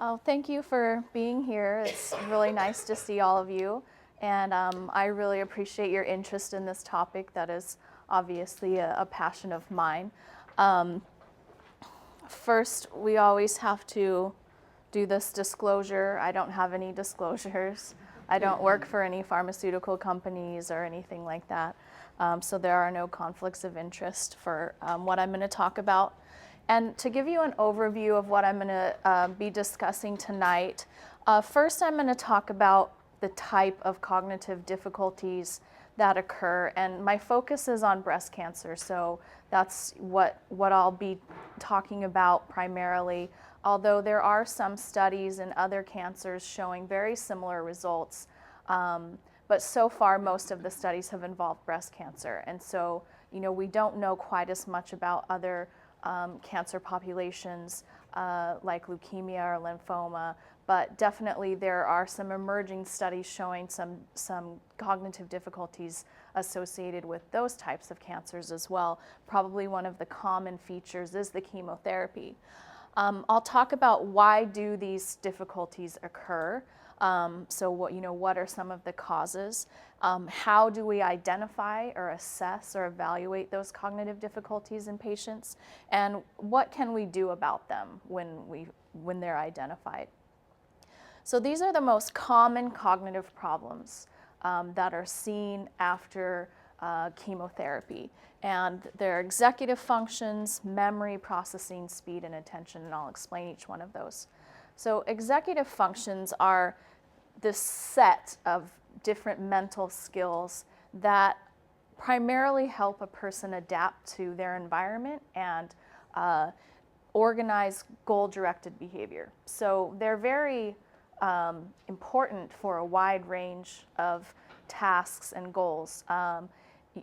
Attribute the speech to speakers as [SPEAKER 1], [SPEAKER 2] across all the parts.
[SPEAKER 1] Oh, thank you for being here. It's really nice to see all of you. And I really appreciate your interest in this topic that is obviously a passion of mine. Um, First, we always have to do this disclosure. I don't have any disclosures. I don't work for any pharmaceutical companies or anything like that. So there are no conflicts of interest for what I'm going to talk about. And to give you an overview of what I'm going to be discussing tonight, first I'm going to talk about the type of cognitive difficulties that occur, and my focus is on breast cancer, so that's what I'll be talking about primarily, although there are some studies in other cancers showing very similar results. But so far, most of the studies have involved breast cancer, and so we don't know quite as much about other cancer populations like leukemia or lymphoma, but definitely there are some emerging studies showing some cognitive difficulties associated with those types of cancers as well. Probably one of the common features is the chemotherapy. I'll talk about why do these difficulties occur. So what are some of the causes? How do we identify or assess or evaluate those cognitive difficulties in patients? And what can we do about them when they're identified? So these are the most common cognitive problems that are seen after chemotherapy. And they're executive functions, memory, processing, speed, and attention, and I'll explain each one of those. So executive functions are this set of different mental skills that primarily help a person adapt to their environment and organize goal-directed behavior. So they're very important for a wide range of tasks and goals.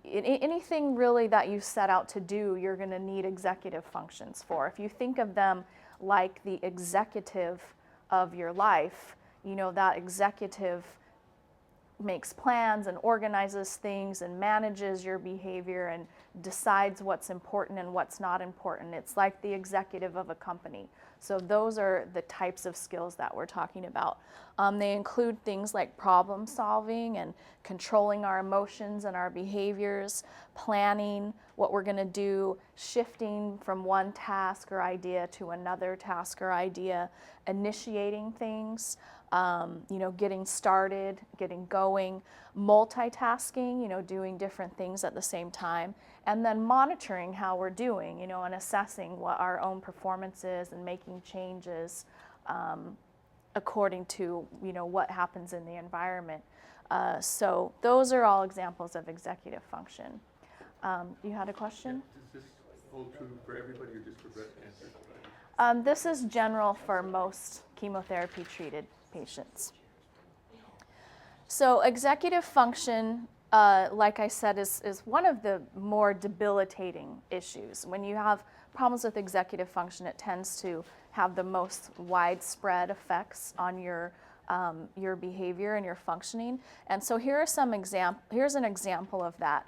[SPEAKER 1] Anything really that you set out to do, you're going to need executive functions for. If you think of them like the executive of your life, that executive makes plans and organizes things and manages your behavior and decides what's important and what's not important. It's like the executive of a company. So those are the types of skills that we're talking about. They include things like problem solving and controlling our emotions and our behaviors, planning what we're going to do, shifting from one task or idea to another task or idea, initiating things, getting started, getting going, multitasking, doing different things at the same time, and then monitoring how we're doing, and assessing what our own performance is and making changes according to, what happens in the environment. So those are all examples of executive function. You had a question?
[SPEAKER 2] Does this hold true for everybody or just for breast cancer?
[SPEAKER 1] This is general for most chemotherapy-treated patients. So executive function, like I said, is one of the more debilitating issues. When you have problems with executive function, it tends to have the most widespread effects on your behavior and your functioning. And so here's an example of that.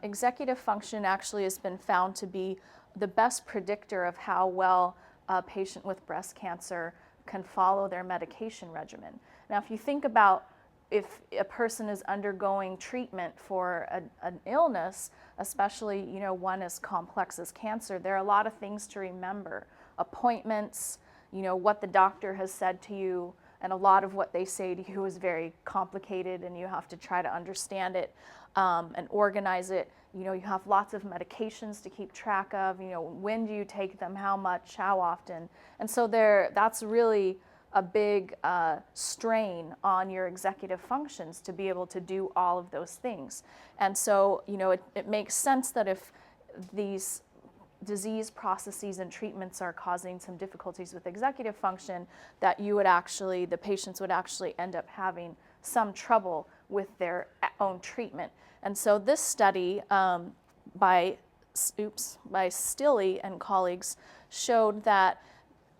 [SPEAKER 1] Executive function actually has been found to be the best predictor of how well a patient with breast cancer can follow their medication regimen. Now, if you think about if a person is undergoing treatment for an illness, especially one as complex as cancer, there are a lot of things to remember. Appointments, what the doctor has said to you, and a lot of what they say to you is very complicated and you have to try to understand it and organize it. You have lots of medications to keep track of, when do you take them, how much, how often. And so that's really a big strain on your executive functions to be able to do all of those things. And so, it makes sense that if these disease processes and treatments are causing some difficulties with executive function, that the patients would actually end up having some trouble with their own treatment. And so this study by Shelli and colleagues showed that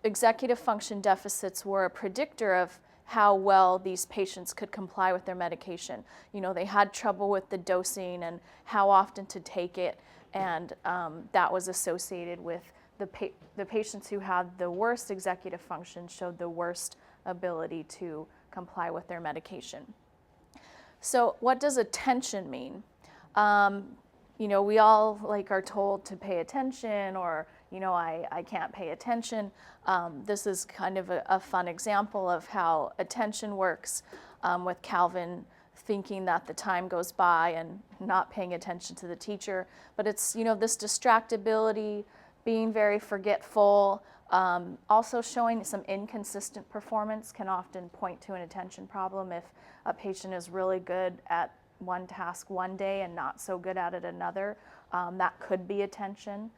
[SPEAKER 1] executive function deficits were a predictor of how well these patients could comply with their medication. They had trouble with the dosing and how often to take it, and that was associated with the patients who had the worst executive function showed the worst ability to comply with their medication. So what does attention mean? We all are told to pay attention, or I can't pay attention. This is kind of a fun example of how attention works, with Calvin thinking that the time goes by and not paying attention to the teacher. But it's this distractibility, being very forgetful, also showing some inconsistent performance can often point to an attention problem. If a patient is really good at one task one day and not so good at it another, that could be attention.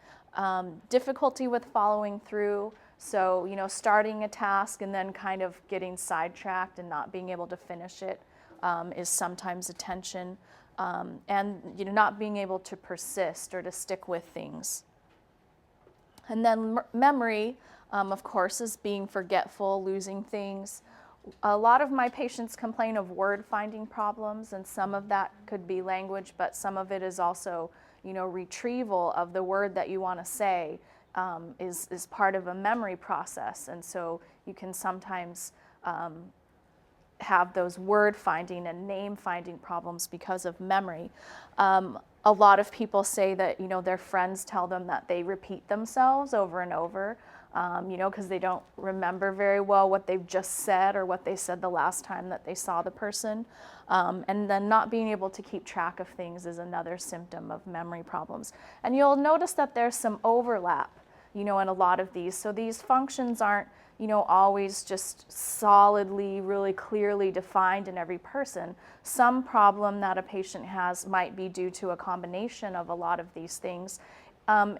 [SPEAKER 1] Difficulty with following through, so starting a task and then kind of getting sidetracked and not being able to finish it is sometimes attention. And not being able to persist or to stick with things. And then memory, of course, is being forgetful, losing things. A lot of my patients complain of word-finding problems, and some of that could be language, but some of it is also, retrieval of the word that you want to say is part of a memory process. And so you can sometimes have those word-finding and name-finding problems because of memory. A lot of people say that, their friends tell them that they repeat themselves over and over, because they don't remember very well what they've just said or what they said the last time that they saw the person. And then not being able to keep track of things is another symptom of memory problems. And you'll notice that there's some overlap, in a lot of these. So these functions aren't, always just solidly, really clearly defined in every person. Some problem that a patient has might be due to a combination of a lot of these things,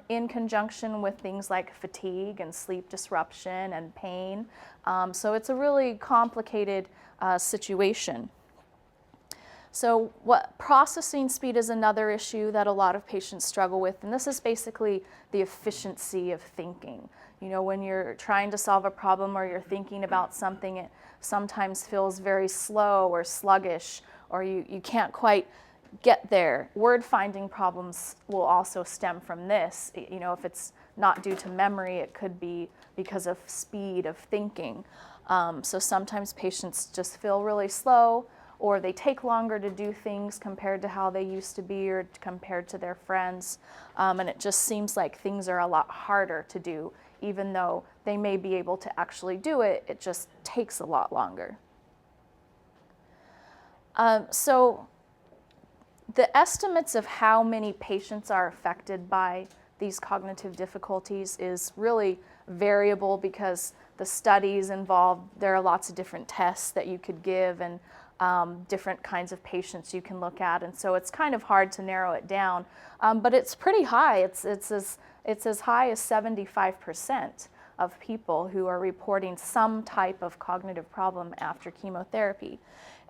[SPEAKER 1] in conjunction with things like fatigue and sleep disruption and pain. So it's a really complicated situation. So processing speed is another issue that a lot of patients struggle with, and this is basically the efficiency of thinking. When you're trying to solve a problem or you're thinking about something, it sometimes feels very slow or sluggish, or you can't quite get there. Word-finding problems will also stem from this. If it's not due to memory, it could be because of speed of thinking. So sometimes patients just feel really slow, or they take longer to do things compared to how they used to be or compared to their friends. And it just seems like things are a lot harder to do. Even though they may be able to actually do it, it just takes a lot longer. So the estimates of how many patients are affected by these cognitive difficulties is really variable because the studies involved, there are lots of different tests that you could give and different kinds of patients you can look at, and so it's kind of hard to narrow it down. But it's pretty high. It's as high as 75% of people who are reporting some type of cognitive problem after chemotherapy.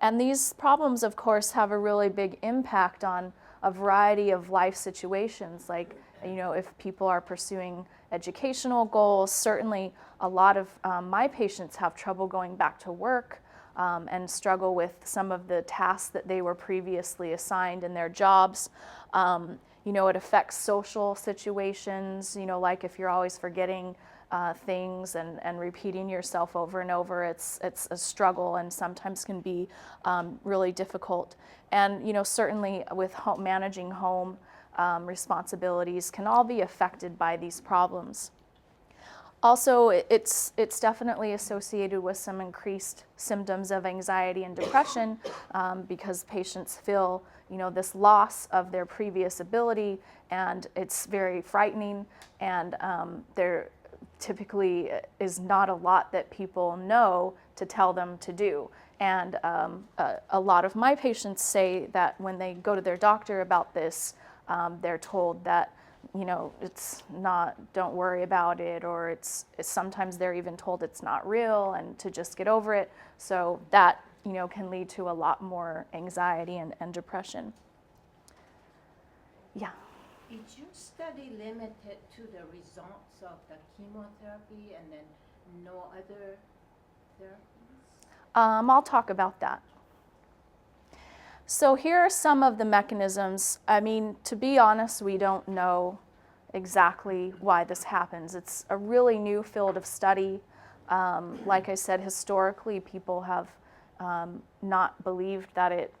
[SPEAKER 1] And these problems, of course, have a really big impact on a variety of life situations, like, if people are pursuing educational goals. Certainly a lot of my patients have trouble going back to work and struggle with some of the tasks that they were previously assigned in their jobs. It affects social situations, like if you're always forgetting things and repeating yourself over and over, it's a struggle and sometimes can be really difficult. And certainly with managing home responsibilities can all be affected by these problems. Also, it's definitely associated with some increased symptoms of anxiety and depression because patients feel, this loss of their previous ability, and it's very frightening, and there typically is not a lot that people know to tell them to do. And a lot of my patients say that when they go to their doctor about this, they're told that, it's not, don't worry about it, or it's sometimes they're even told it's not real and to just get over it. So that, can lead to a lot more anxiety and depression. Yeah.
[SPEAKER 3] Is your study limited to the results of the chemotherapy and then no other therapies?
[SPEAKER 1] I'll talk about that. So here are some of the mechanisms. I mean, to be honest, we don't know exactly why this happens. It's a really new field of study. Like I said, historically, people have not believed that it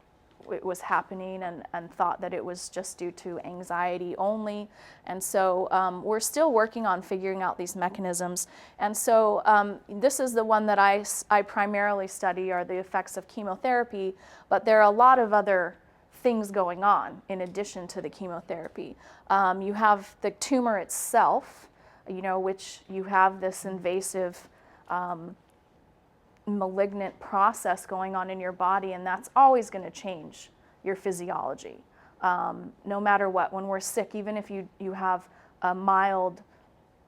[SPEAKER 1] was happening and thought that it was just due to anxiety only. And so we're still working on figuring out these mechanisms. And so this is the one that I primarily study, are the effects of chemotherapy, but there are a lot of other things going on in addition to the chemotherapy. You have the tumor itself, which you have this invasive malignant process going on in your body, and that's always going to change your physiology. No matter what, when we're sick, even if you have a mild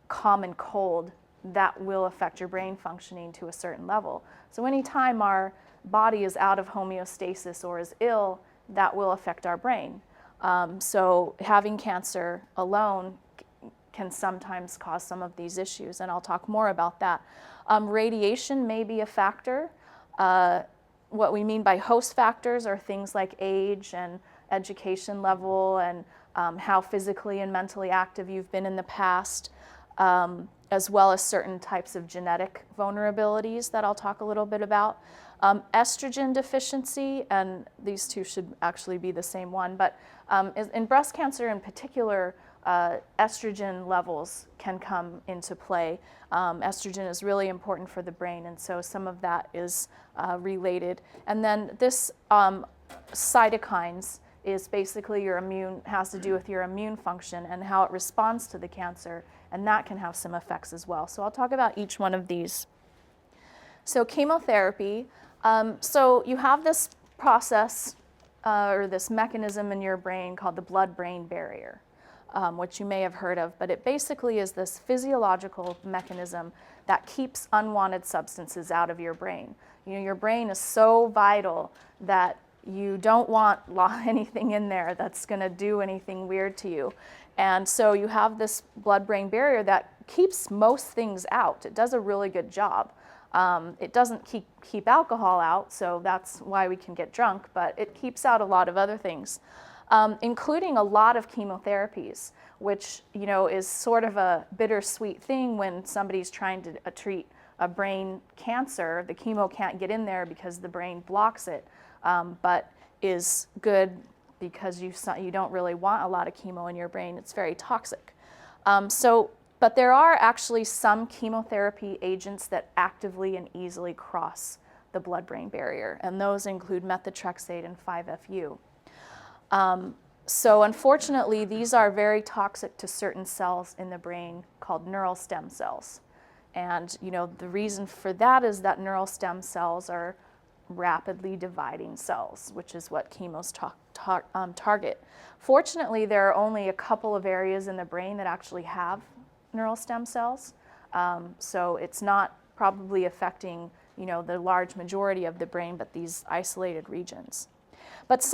[SPEAKER 1] common cold, that will affect your brain functioning to a certain level. So anytime our body is out of homeostasis or is ill, that will affect our brain. So having cancer alone can sometimes cause some of these issues, and I'll talk more about that. Radiation may be a factor. What we mean by host factors are things like age and education level and how physically and mentally active you've been in the past, as well as certain types of genetic vulnerabilities that I'll talk a little bit about. Estrogen deficiency, and these two should actually be the same one, but in breast cancer in particular, estrogen levels can come into play. Estrogen is really important for the brain, and so some of that is related. And then this cytokines is basically has to do with your immune function and how it responds to the cancer, and that can have some effects as well. So I'll talk about each one of these. So chemotherapy, so you have this process or this mechanism in your brain called the blood-brain barrier, which you may have heard of, but it basically is this physiological mechanism that keeps unwanted substances out of your brain. Your brain is so vital that you don't want anything in there that's going to do anything weird to you. And so you have this blood-brain barrier that keeps most things out. It does a really good job. It doesn't keep alcohol out, so that's why we can get drunk, but it keeps out a lot of other things, including a lot of chemotherapies, which is sort of a bittersweet thing when somebody's trying to treat a brain cancer. The chemo can't get in there because the brain blocks it, but is good because you don't really want a lot of chemo in your brain. It's very toxic. But there are actually some chemotherapy agents that actively and easily cross the blood-brain barrier, and those include methotrexate and 5-FU. So unfortunately, these are very toxic to certain cells in the brain called neural stem cells. And the reason for that is that neural stem cells are rapidly dividing cells, which is what chemos target. Fortunately, there are only a couple of areas in the brain that actually have neural stem cells, so it's not probably affecting the large majority of the brain, but these isolated regions. But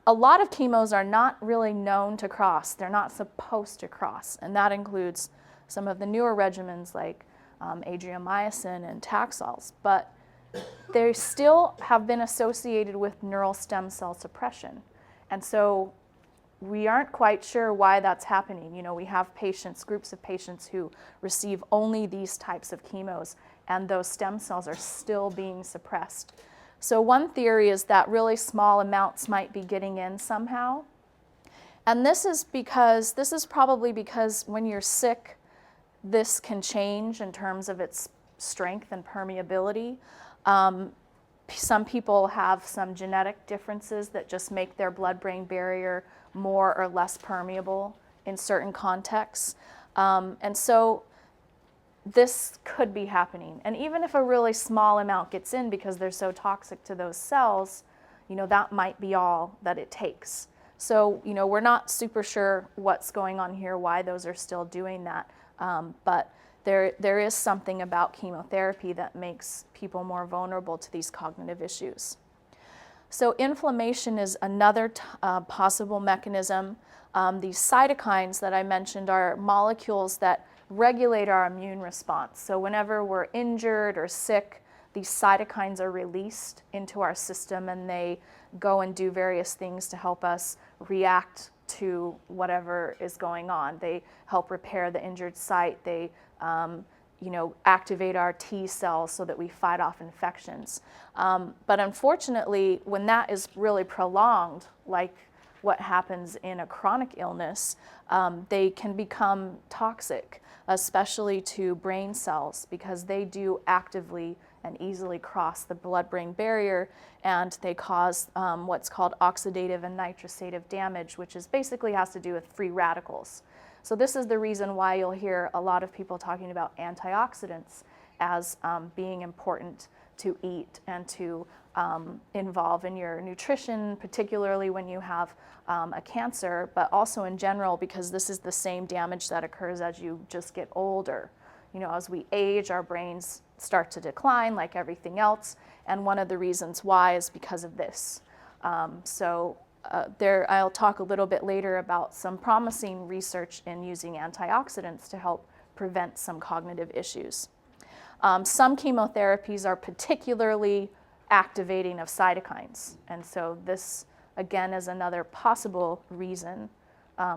[SPEAKER 1] a lot of chemos are not really known to cross. They're not supposed to cross, and that includes some of the newer regimens like adriamycin and Taxols, but they still have been associated with neural stem cell suppression. And so we aren't quite sure why that's happening. We have groups of patients who receive only these types of chemos, and those stem cells are still being suppressed. So one theory is that really small amounts might be getting in somehow. And this is probably because when you're sick, this can change in terms of its strength and permeability. Some people have some genetic differences that just make their blood-brain barrier more or less permeable in certain contexts. And so this could be happening. And even if a really small amount gets in because they're so toxic to those cells, that might be all that it takes. So, we're not super sure what's going on here, why those are still doing that. But there is something about chemotherapy that makes people more vulnerable to these cognitive issues. So inflammation is another possible mechanism. These cytokines that I mentioned are molecules that regulate our immune response. So whenever we're injured or sick, these cytokines are released into our system, and go and do various things to help us react to whatever is going on. They help repair the injured site. They activate our T cells so that we fight off infections. But unfortunately, when that is really prolonged, like what happens in a chronic illness, they can become toxic, especially to brain cells, because they do actively and easily cross the blood-brain barrier, and they cause what's called oxidative and nitrosative damage, which is basically has to do with free radicals. So this is the reason why you'll hear a lot of people talking about antioxidants as being important to eat and to involve in your nutrition, particularly when you have a cancer, but also in general, because this is the same damage that occurs as you just get older. As we age, our brains start to decline like everything else, and one of the reasons why is because of this. I'll talk a little bit later about some promising research in using antioxidants to help prevent some cognitive issues. Some chemotherapies are particularly activating of cytokines, and so this again is another possible reason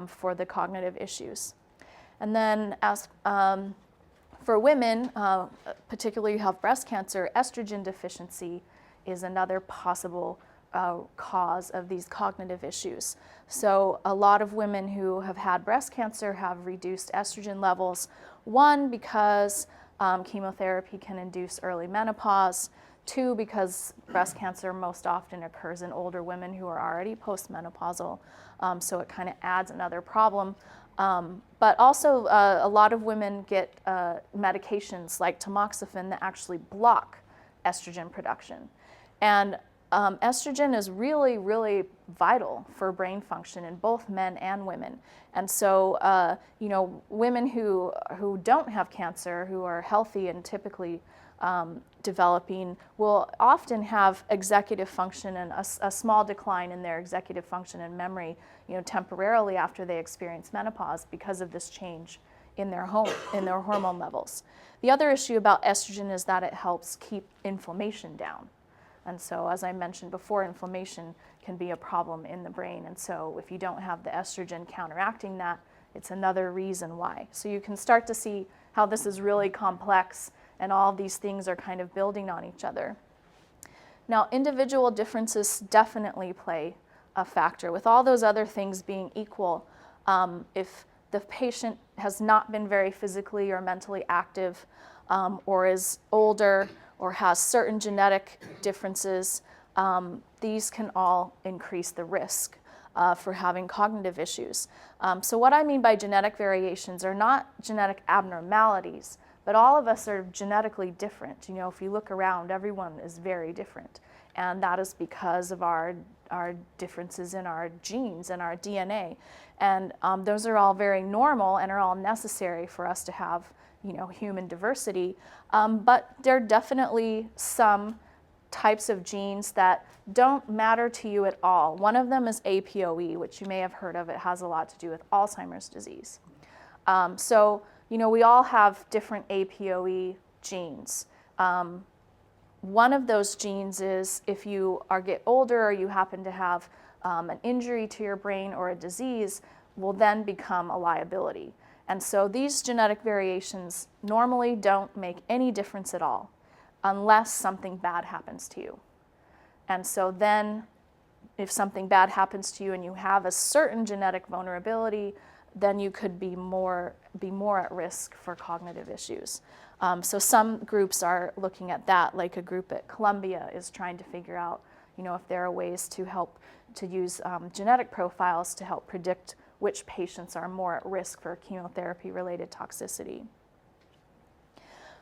[SPEAKER 1] for the cognitive issues. And then as for women, particularly who have breast cancer, estrogen deficiency is another possible cause of these cognitive issues. So a lot of women who have had breast cancer have reduced estrogen levels, one, because chemotherapy can induce early menopause, two, because breast cancer most often occurs in older women who are already postmenopausal, so it kind of adds another problem. But also a lot of women get medications like Tamoxifen that actually block estrogen production. And estrogen is really, really vital for brain function in both men and women. And so, women who don't have cancer, who are healthy and typically developing, will often have executive function and a small decline in their executive function and memory, temporarily after they experience menopause because of this change in their hormone levels. The other issue about estrogen is that it helps keep inflammation down. And so, as I mentioned before, inflammation can be a problem in the brain. And so if you don't have the estrogen counteracting that, it's another reason why. So you can start to see how this is really complex and all these things are kind of building on each other. Now, individual differences definitely play a factor. With all those other things being equal, if the patient has not been very physically or mentally active, or is older, or has certain genetic differences, these can all increase the risk for having cognitive issues. So what I mean by genetic variations are not genetic abnormalities, but all of us are genetically different. If you look around, everyone is very different. And that is because of our differences in our genes and our DNA. And those are all very normal and are all necessary for us to have human diversity, but there are definitely some types of genes that don't matter to you at all. One of them is APOE, which you may have heard of. It has a lot to do with Alzheimer's disease. We all have different APOE genes. One of those genes is if you get older or you happen to have an injury to your brain or a disease, will then become a liability. And so these genetic variations normally don't make any difference at all unless something bad happens to you. And so then if something bad happens to you and you have a certain genetic vulnerability, then you could be more at risk for cognitive issues. So some groups are looking at that, like a group at Columbia is trying to figure out if there are ways to help to use genetic profiles to help predict which patients are more at risk for chemotherapy-related toxicity.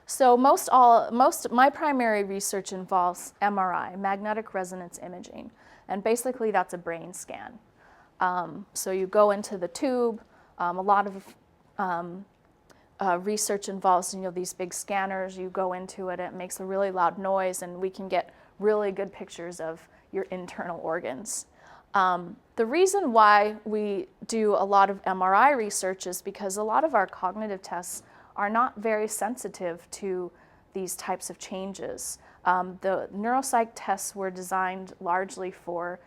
[SPEAKER 1] So my primary research involves MRI, magnetic resonance imaging, and basically that's a brain scan. So you go into the tube. A lot of research involves these big scanners. You go into it, it makes a really loud noise, and we can get really good pictures of your internal organs. The reason why we do a lot of MRI research is because a lot of our cognitive tests are not very sensitive to these types of changes. The neuropsych tests were designed largely for,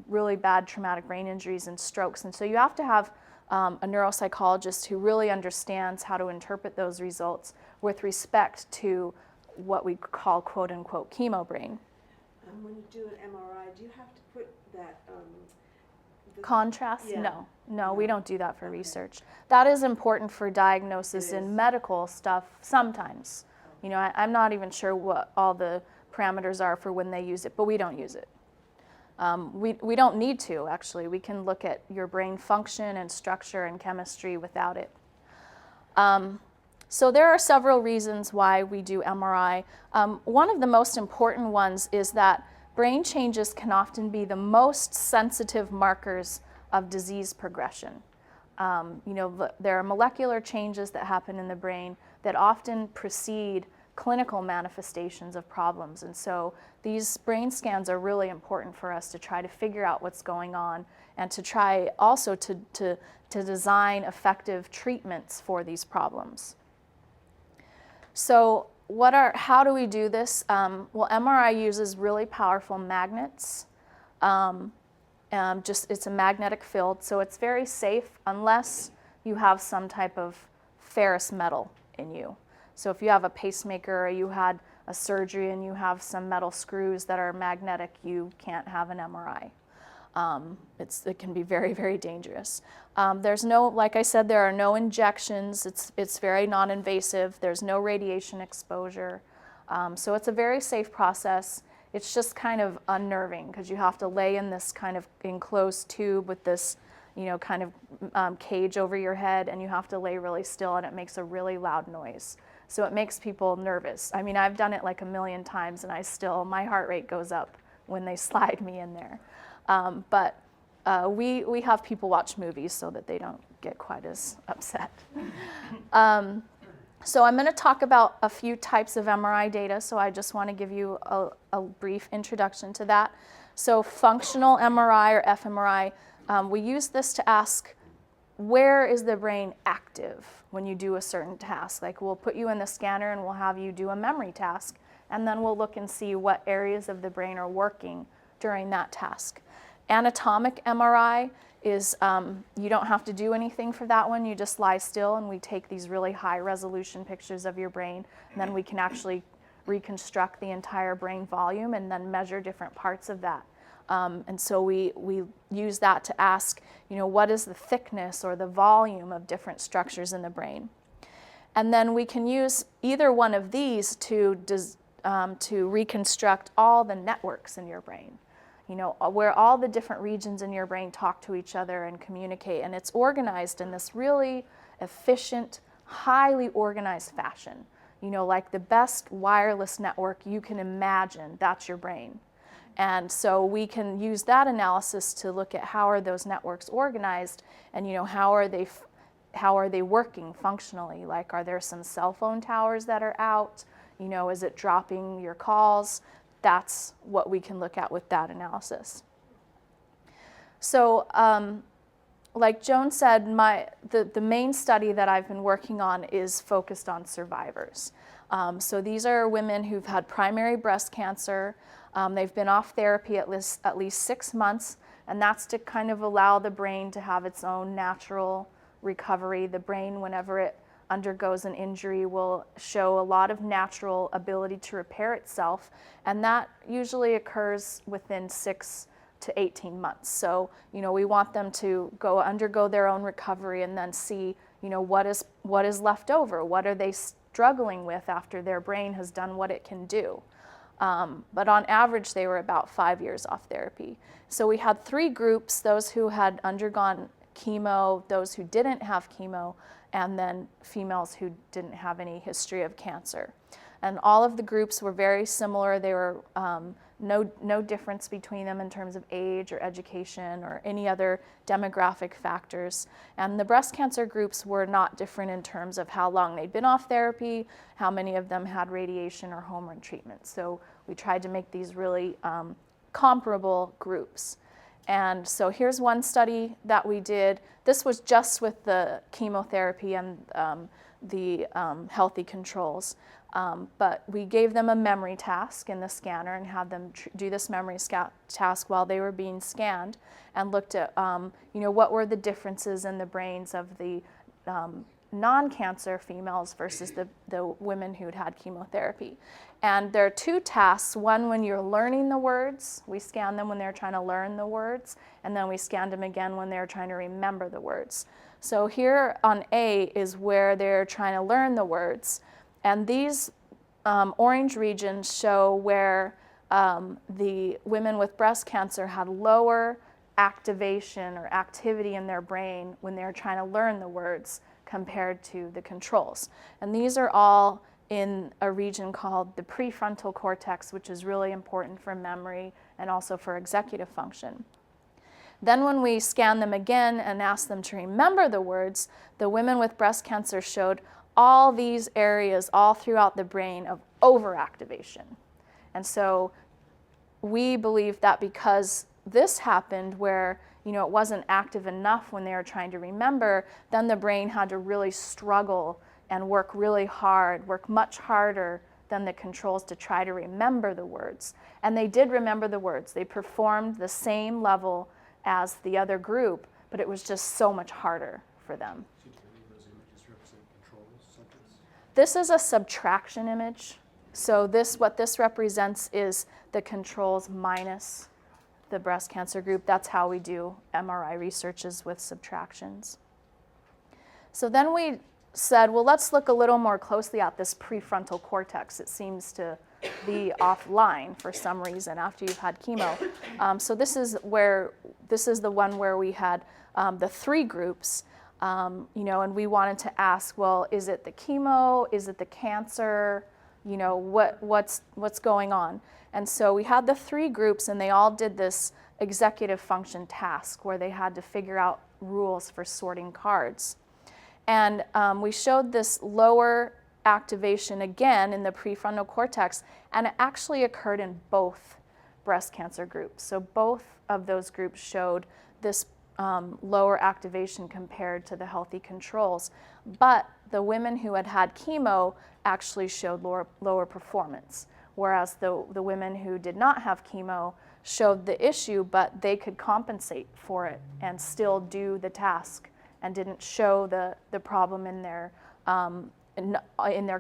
[SPEAKER 1] really bad traumatic brain injuries and strokes. And so you have to have a neuropsychologist who really understands how to interpret those results with respect to what we call quote unquote chemo brain.
[SPEAKER 4] When you do an MRI, do you have to put that
[SPEAKER 1] Contrast?
[SPEAKER 4] Yeah.
[SPEAKER 1] No, we don't do that for research. That is important for diagnosis in medical stuff sometimes. I'm not even sure what all the parameters are for when they use it, but we don't use it. We don't need to, actually. We can look at your brain function and structure and chemistry without it. So there are several reasons why we do MRI. One of the most important ones is that brain changes can often be the most sensitive markers of disease progression. There are molecular changes that happen in the brain that often precede clinical manifestations of problems. And so these brain scans are really important for us to try to figure out what's going on and to try also to design effective treatments for these problems. So how do we do this? Well, MRI uses really powerful magnets. It's a magnetic field, so it's very safe unless you have some type of ferrous metal in you. So if you have a pacemaker or you had a surgery and you have some metal screws that are magnetic, you can't have an MRI. It can be very, very dangerous. Like I said, there are no injections. It's very non-invasive. There's no radiation exposure. So it's a very safe process. It's just kind of unnerving because you have to lay in this kind of enclosed tube with this, kind of cage over your head, and you have to lay really still, and it makes a really loud noise. So it makes people nervous. I mean, I've done it like a million times, and my heart rate goes up when they slide me in there. But we have people watch movies so that they don't get quite as upset. So I'm going to talk about a few types of MRI data, so I just want to give you a brief introduction to that. So functional MRI or fMRI, we use this to ask, where is the brain active when you do a certain task? Like we'll put you in the scanner and we'll have you do a memory task, and then we'll look and see what areas of the brain are working during that task. Anatomic MRI is, you don't have to do anything for that one, you just lie still and we take these really high resolution pictures of your brain, and then we can actually reconstruct the entire brain volume and then measure different parts of that. And so we use that to ask, what is the thickness or the volume of different structures in the brain. And then we can use either one of these to reconstruct all the networks in your brain, where all the different regions in your brain talk to each other and communicate. And it's organized in this really efficient, highly organized fashion. Like the best wireless network you can imagine, that's your brain. And so we can use that analysis to look at how are those networks organized, and how are they working functionally? Like, are there some cell phone towers that are out? Is it dropping your calls? That's what we can look at with that analysis. So like Joan said, the main study that I've been working on is focused on survivors. So these are women who've had primary breast cancer. They've been off therapy at least 6 months, and that's to kind of allow the brain to have its own natural recovery. The brain, whenever it undergoes an injury, will show a lot of natural ability to repair itself, and that usually occurs within 6 to 18 months. So, we want them to undergo their own recovery and then see, what is left over. What are they struggling with after their brain has done what it can do? But on average, they were about 5 years off therapy. So we had 3 groups: those who had undergone chemo, those who didn't have chemo, and then females who didn't have any history of cancer. And all of the groups were very similar. There were no difference between them in terms of age or education or any other demographic factors. And the breast cancer groups were not different in terms of how long they'd been off therapy, how many of them had radiation or hormone treatment. So we tried to make these really comparable groups. And so here's one study that we did. This was just with the chemotherapy and the healthy controls. But we gave them a memory task in the scanner and had them do this memory task while they were being scanned, and looked at what were the differences in the brains of the non-cancer females versus the women who'd had chemotherapy. And there are two tasks. One, when you're learning the words, we scanned them when they're trying to learn the words, and then we scanned them again when they're trying to remember the words. So here on A is where they're trying to learn the words. And these orange regions show where the women with breast cancer had lower activation or activity in their brain when they were trying to learn the words compared to the controls. And these are all in a region called the prefrontal cortex, which is really important for memory and also for executive function. Then when we scanned them again and asked them to remember the words, the women with breast cancer showed all these areas all throughout the brain of overactivation. And so we believe that because this happened where it wasn't active enough when they were trying to remember, then the brain had to really struggle and work really hard, work much harder than the controls to try to remember the words. And they did remember the words. They performed the same level as the other group, but it was just so much harder for them.
[SPEAKER 5] So do any of those images represent control subjects?
[SPEAKER 1] This is a subtraction image. So what this represents is the controls minus the breast cancer group. That's how we do MRI researches with subtractions. So then we said, well, let's look a little more closely at this prefrontal cortex. It seems to be offline for some reason after you've had chemo. So this is the one where we had the three groups, and we wanted to ask, well, is it the chemo? Is it the cancer? What's going on? And so we had the three groups, and they all did this executive function task where they had to figure out rules for sorting cards. And we showed this lower activation again in the prefrontal cortex, and it actually occurred in both breast cancer groups. So both of those groups showed this lower activation compared to the healthy controls. But the women who had had chemo actually showed lower performance, whereas the women who did not have chemo showed the issue, but they could compensate for it and still do the task and didn't show the problem in their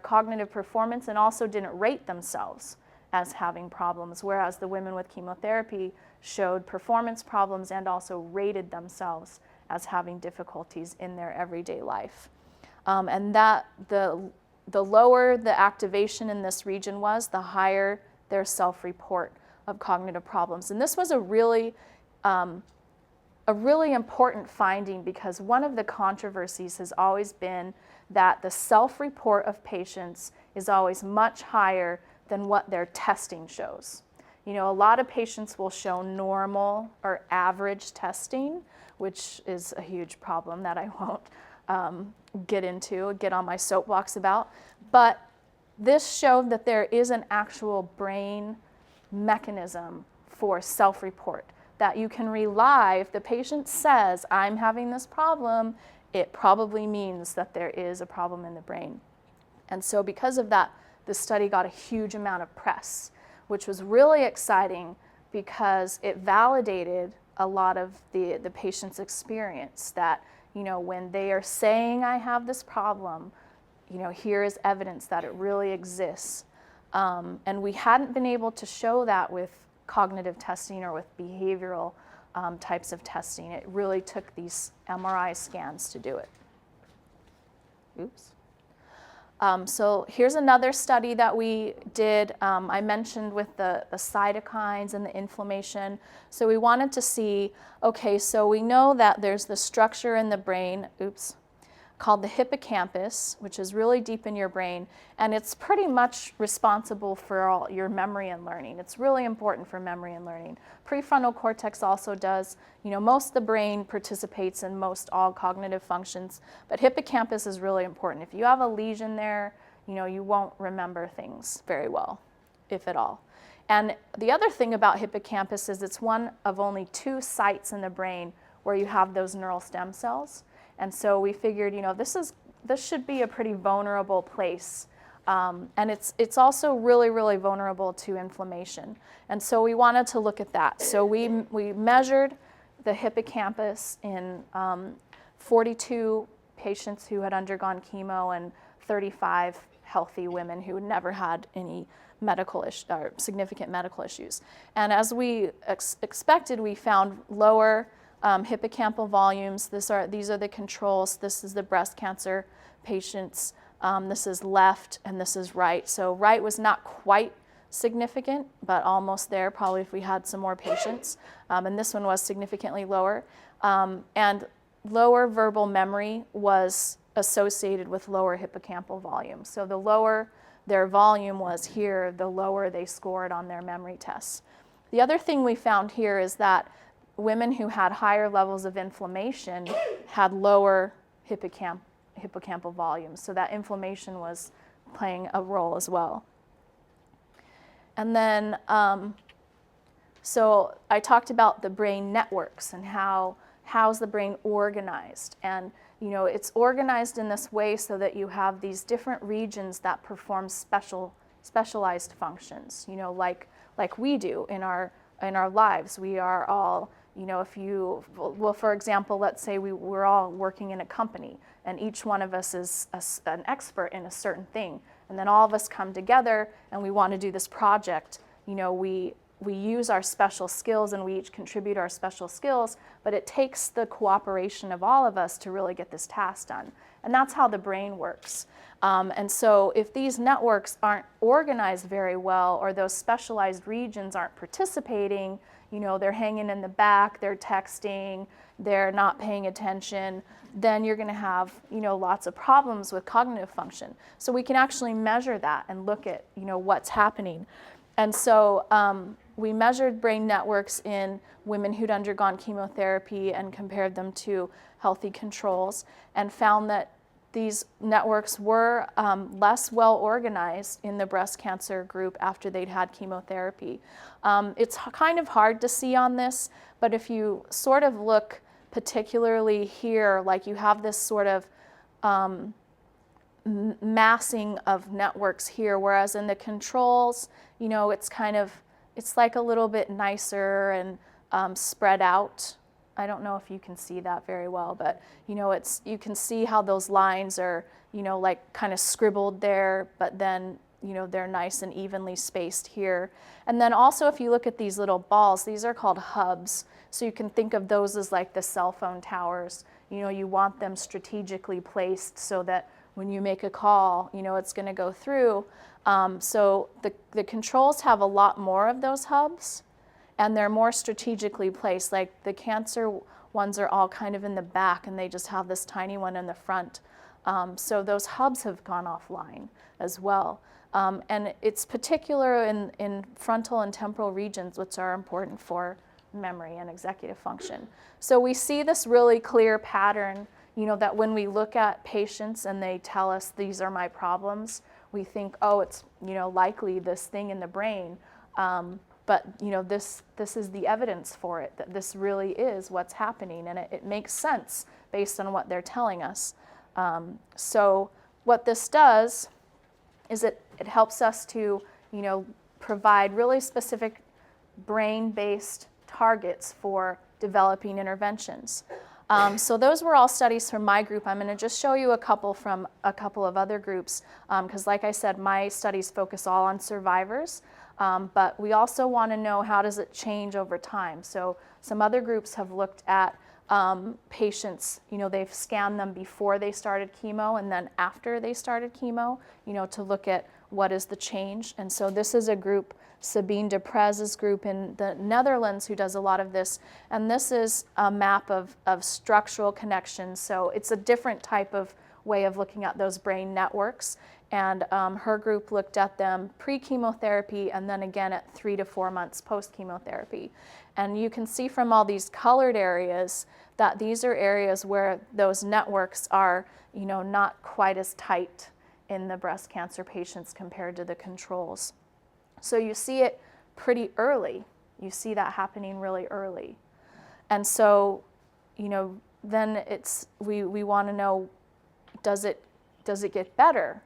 [SPEAKER 1] cognitive performance, and also didn't rate themselves as having problems, whereas the women with chemotherapy showed performance problems and also rated themselves as having difficulties in their everyday life. And that the lower the activation in this region was, the higher their self-report of cognitive problems. And this was a really important finding, because one of the controversies has always been that the self-report of patients is always much higher than what their testing shows. A lot of patients will show normal or average testing, which is a huge problem that I won't get on my soapbox about. But this showed that there is an actual brain mechanism for self-report, that you can rely. If the patient says, I'm having this problem, it probably means that there is a problem in the brain. And so because of that, the study got a huge amount of press, which was really exciting because it validated a lot of the patient's experience, that when they are saying, I have this problem, here is evidence that it really exists. And we hadn't been able to show that with cognitive testing or with behavioral types of testing. It really took these MRI scans to do it. Oops. So here's another study that we did. I mentioned with the cytokines and the inflammation. So we wanted to see, okay, so we know that there's the structure in the brain, called the hippocampus, which is really deep in your brain, and it's pretty much responsible for all your memory and learning. It's really important for memory and learning. Prefrontal cortex also does. Most of the brain participates in most all cognitive functions, but hippocampus is really important. If you have a lesion there, you won't remember things very well, if at all. And the other thing about hippocampus is it's one of only 2 sites in the brain where you have those neural stem cells. And so we figured, this should be a pretty vulnerable place. And it's also really, really vulnerable to inflammation. And so we wanted to look at that. So we measured the hippocampus in 42 patients who had undergone chemo and 35 healthy women who had never had any significant medical issues. And as we expected, we found lower hippocampal volumes. These are the controls. This is the breast cancer patients. This is left and this is right. So right was not quite significant, but almost there, probably if we had some more patients. And this one was significantly lower. And lower verbal memory was associated with lower hippocampal volume. So the lower their volume was here, the lower they scored on their memory tests. The other thing we found here is that women who had higher levels of inflammation had lower hippocampal volume. So that inflammation was playing a role as well. And then, so I talked about the brain networks and how's the brain organized. And it's organized in this way so that you have these different regions that perform specialized functions, like we do in our lives. We are all, for example, let's say we're all working in a company and each one of us is an expert in a certain thing. And then all of us come together and we want to do this project. We use our special skills and we each contribute our special skills, but it takes the cooperation of all of us to really get this task done. And that's how the brain works. And so if these networks aren't organized very well or those specialized regions aren't participating, they're hanging in the back, they're texting, they're not paying attention, then you're going to have lots of problems with cognitive function. So we can actually measure that and look at what's happening. And so we measured brain networks in women who'd undergone chemotherapy and compared them to healthy controls and found that these networks were less well organized in the breast cancer group after they'd had chemotherapy. It's kind of hard to see on this, but if you sort of look particularly here, like you have this sort of massing of networks here, whereas in the controls, it's like a little bit nicer and spread out. I don't know if you can see that very well, but you can see how those lines are, like kind of scribbled there, but then they're nice and evenly spaced here. And then also if you look at these little balls, these are called hubs. So you can think of those as like the cell phone towers. You want them strategically placed so that when you make a call, it's going to go through. So the controls have a lot more of those hubs, and they're more strategically placed. Like the cancer ones are all kind of in the back, and they just have this tiny one in the front. So those hubs have gone offline as well. And it's particular in frontal and temporal regions, which are important for memory and executive function. So we see this really clear pattern, that when we look at patients and they tell us these are my problems, we think, oh, it's likely this thing in the brain. But this is the evidence for it, that this really is what's happening, and it makes sense based on what they're telling us. So what this does is it helps us to provide really specific brain-based targets for developing interventions. So those were all studies from my group. I'm going to just show you a couple from a couple of other groups, because like I said, my studies focus all on survivors, but we also want to know how does it change over time. So some other groups have looked at patients, they've scanned them before they started chemo and then after they started chemo, to look at what is the change. And so this is a group, Sabine Deprez's group in the Netherlands, who does a lot of this. And this is a map of structural connections. So it's a different type of way of looking at those brain networks. And her group looked at them pre-chemotherapy and then again at 3 to 4 months post-chemotherapy. And you can see from all these colored areas that these are areas where those networks are, not quite as tight in the breast cancer patients compared to the controls. So you see it pretty early. You see that happening really early. And so, then we want to know, does it get better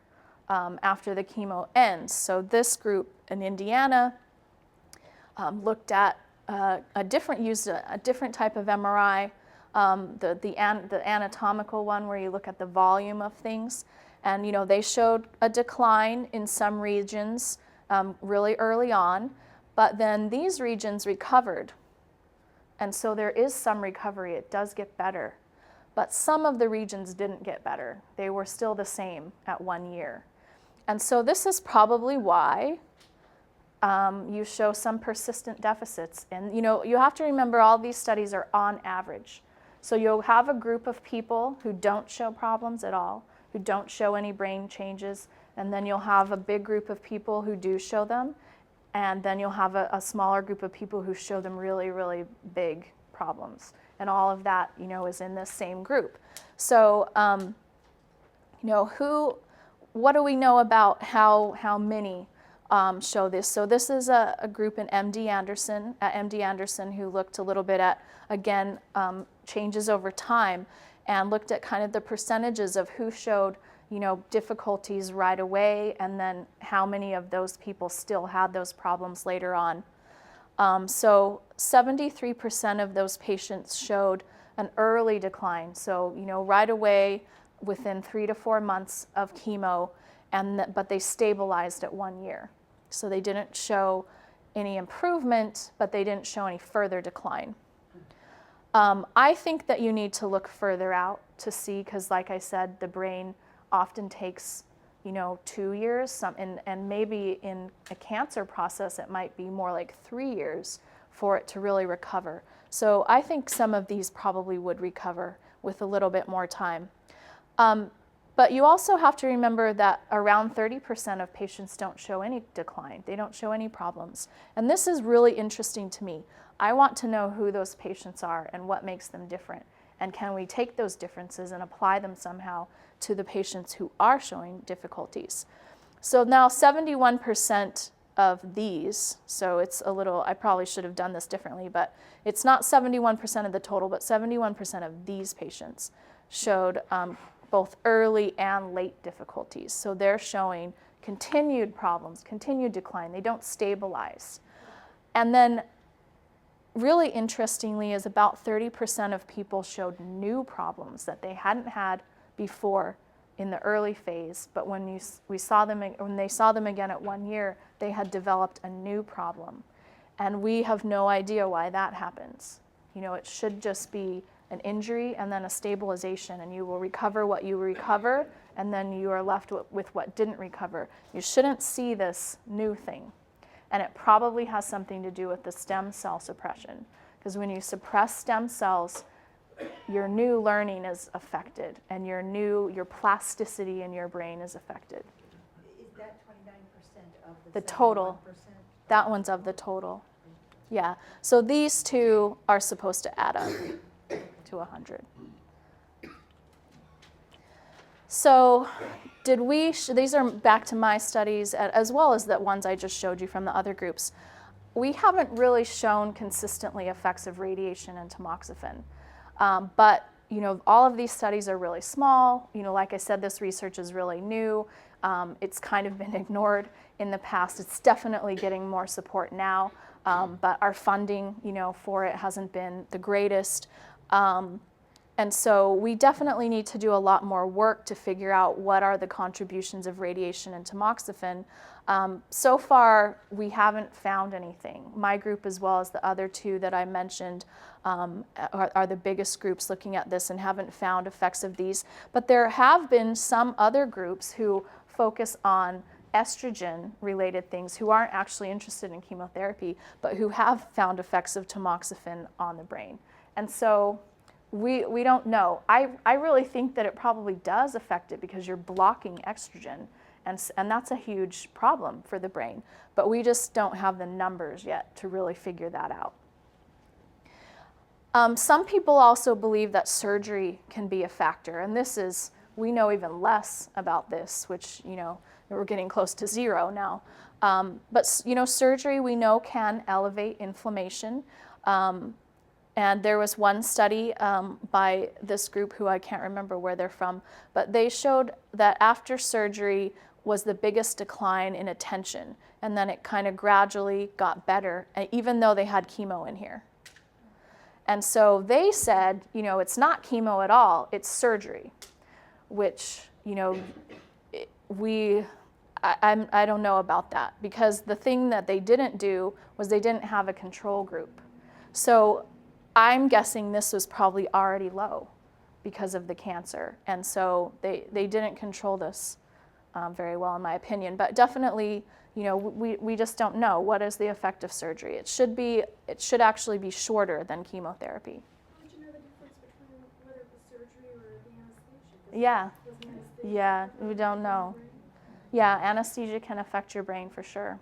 [SPEAKER 1] after the chemo ends? So this group in Indiana looked at used a different type of MRI, the anatomical one where you look at the volume of things. And they showed a decline in some regions really early on, but then these regions recovered. And so there is some recovery. It does get better. But some of the regions didn't get better. They were still the same at 1 year. And so this is probably why you show some persistent deficits. And you have to remember all these studies are on average. So you'll have a group of people who don't show problems at all, who don't show any brain changes, and then you'll have a big group of people who do show them, and then you'll have a smaller group of people who show them really, really big problems. And all of that, is in this same group. So, what do we know about how many show this? So this is a group at MD Anderson who looked a little bit at, again, changes over time and looked at kind of the percentages of who showed difficulties right away, and then how many of those people still had those problems later on. So 73% of those patients showed an early decline. So, right away within 3 to 4 months of chemo, but they stabilized at 1 year. So they didn't show any improvement, but they didn't show any further decline. I think that you need to look further out to see, because like I said, the brain often takes 2 years, and maybe in a cancer process it might be more like 3 years for it to really recover. So I think some of these probably would recover with a little bit more time. But you also have to remember that around 30% of patients don't show any decline. They don't show any problems. And this is really interesting to me. I want to know who those patients are and what makes them different. And can we take those differences and apply them somehow to the patients who are showing difficulties? So now 71% of these, so it's a little, I probably should have done this differently, but it's not 71% of the total, but 71% of these patients showed both early and late difficulties. So they're showing continued problems, continued decline. They don't stabilize. And then really interestingly is about 30% of people showed new problems that they hadn't had before in the early phase, but when they saw them again at 1 year, they had developed a new problem. And we have no idea why that happens. It should just be an injury and then a stabilization, and you will recover what you recover, and then you are left with what didn't recover. You shouldn't see this new thing. And it probably has something to do with the stem cell suppression, because when you suppress stem cells, your new learning is affected, and your plasticity in your brain is affected.
[SPEAKER 3] Is that 29% of
[SPEAKER 1] The total.
[SPEAKER 3] 71%?
[SPEAKER 1] That one's of the total. Yeah. So these two are supposed to add up to 100. So these are back to my studies as well as the ones I just showed you from the other groups. We haven't really shown consistently effects of radiation and tamoxifen. But all of these studies are really small. Like I said, this research is really new. It's kind of been ignored in the past. It's definitely getting more support now, but our funding, for it hasn't been the greatest. And so we definitely need to do a lot more work to figure out what are the contributions of radiation and tamoxifen. So far, we haven't found anything. My group, as well as the other two that I mentioned, are the biggest groups looking at this and haven't found effects of these. But there have been some other groups who focus on estrogen-related things, who aren't actually interested in chemotherapy, but who have found effects of tamoxifen on the brain. And so we don't know. I really think that it probably does affect it, because you're blocking estrogen, and that's a huge problem for the brain. But we just don't have the numbers yet to really figure that out. Some people also believe that surgery can be a factor, and this is we know even less about this, which, we're getting close to zero now. But surgery we know can elevate inflammation. And there was one study by this group who I can't remember where they're from, but they showed that after surgery was the biggest decline in attention. And then it kind of gradually got better, even though they had chemo in here. And so they said, it's not chemo at all, it's surgery, which, I don't know about that, because the thing that they didn't do was they didn't have a control group. So I'm guessing this was probably already low because of the cancer. And so they didn't control this very well, in my opinion. But definitely, we just don't know what is the effect of surgery. It should actually be shorter than chemotherapy.
[SPEAKER 6] How would you know the difference between whether it was surgery or the anesthesia?
[SPEAKER 1] Yeah.
[SPEAKER 6] Was the anesthesia
[SPEAKER 1] Yeah, we don't know. Yeah, anesthesia can affect your brain for sure.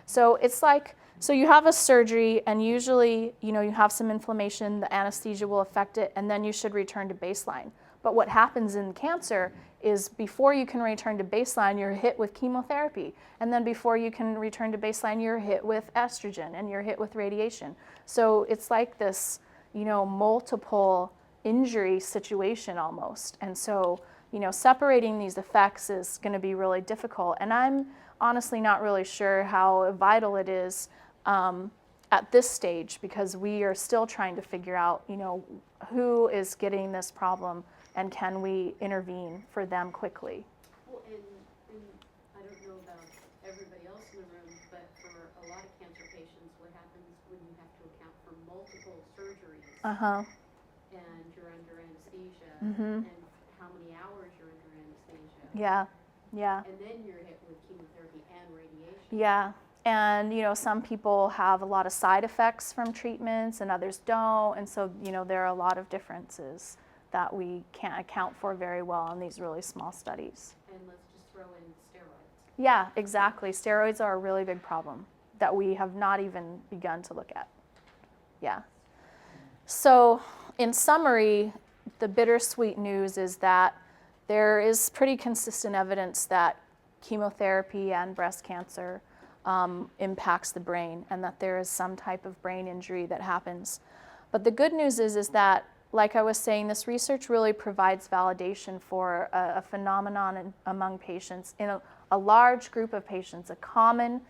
[SPEAKER 1] So it's like, so you have a surgery and usually, you have some inflammation, the anesthesia will affect it, and then you should return to baseline. But what happens in cancer is before you can return to baseline, you're hit with chemotherapy. And then before you can return to baseline, you're hit with estrogen and you're hit with radiation. So it's like this, multiple injury situation almost. And so, separating these effects is going to be really difficult. And I'm honestly not really sure how vital it is at this stage, because we are still trying to figure out, who is getting this problem and can we intervene for them quickly.
[SPEAKER 7] Well, and I don't know about everybody else in the room, but for a lot of cancer patients, what happens when you have to account for multiple surgeries and you're under anesthesia, and how many hours you're under anesthesia.
[SPEAKER 1] Yeah.
[SPEAKER 7] And then you're hit with chemotherapy and radiation.
[SPEAKER 1] Yeah. And, some people have a lot of side effects from treatments and others don't. And so, there are a lot of differences that we can't account for very well in these really small studies.
[SPEAKER 7] And let's just throw in steroids.
[SPEAKER 1] Yeah, exactly. Steroids are a really big problem that we have not even begun to look at. Yeah. So, in summary, the bittersweet news is that there is pretty consistent evidence that chemotherapy and breast cancer impacts the brain, and that there is some type of brain injury that happens. But the good news is that, like I was saying, this research really provides validation for a phenomenon among patients. In a large group of patients, a common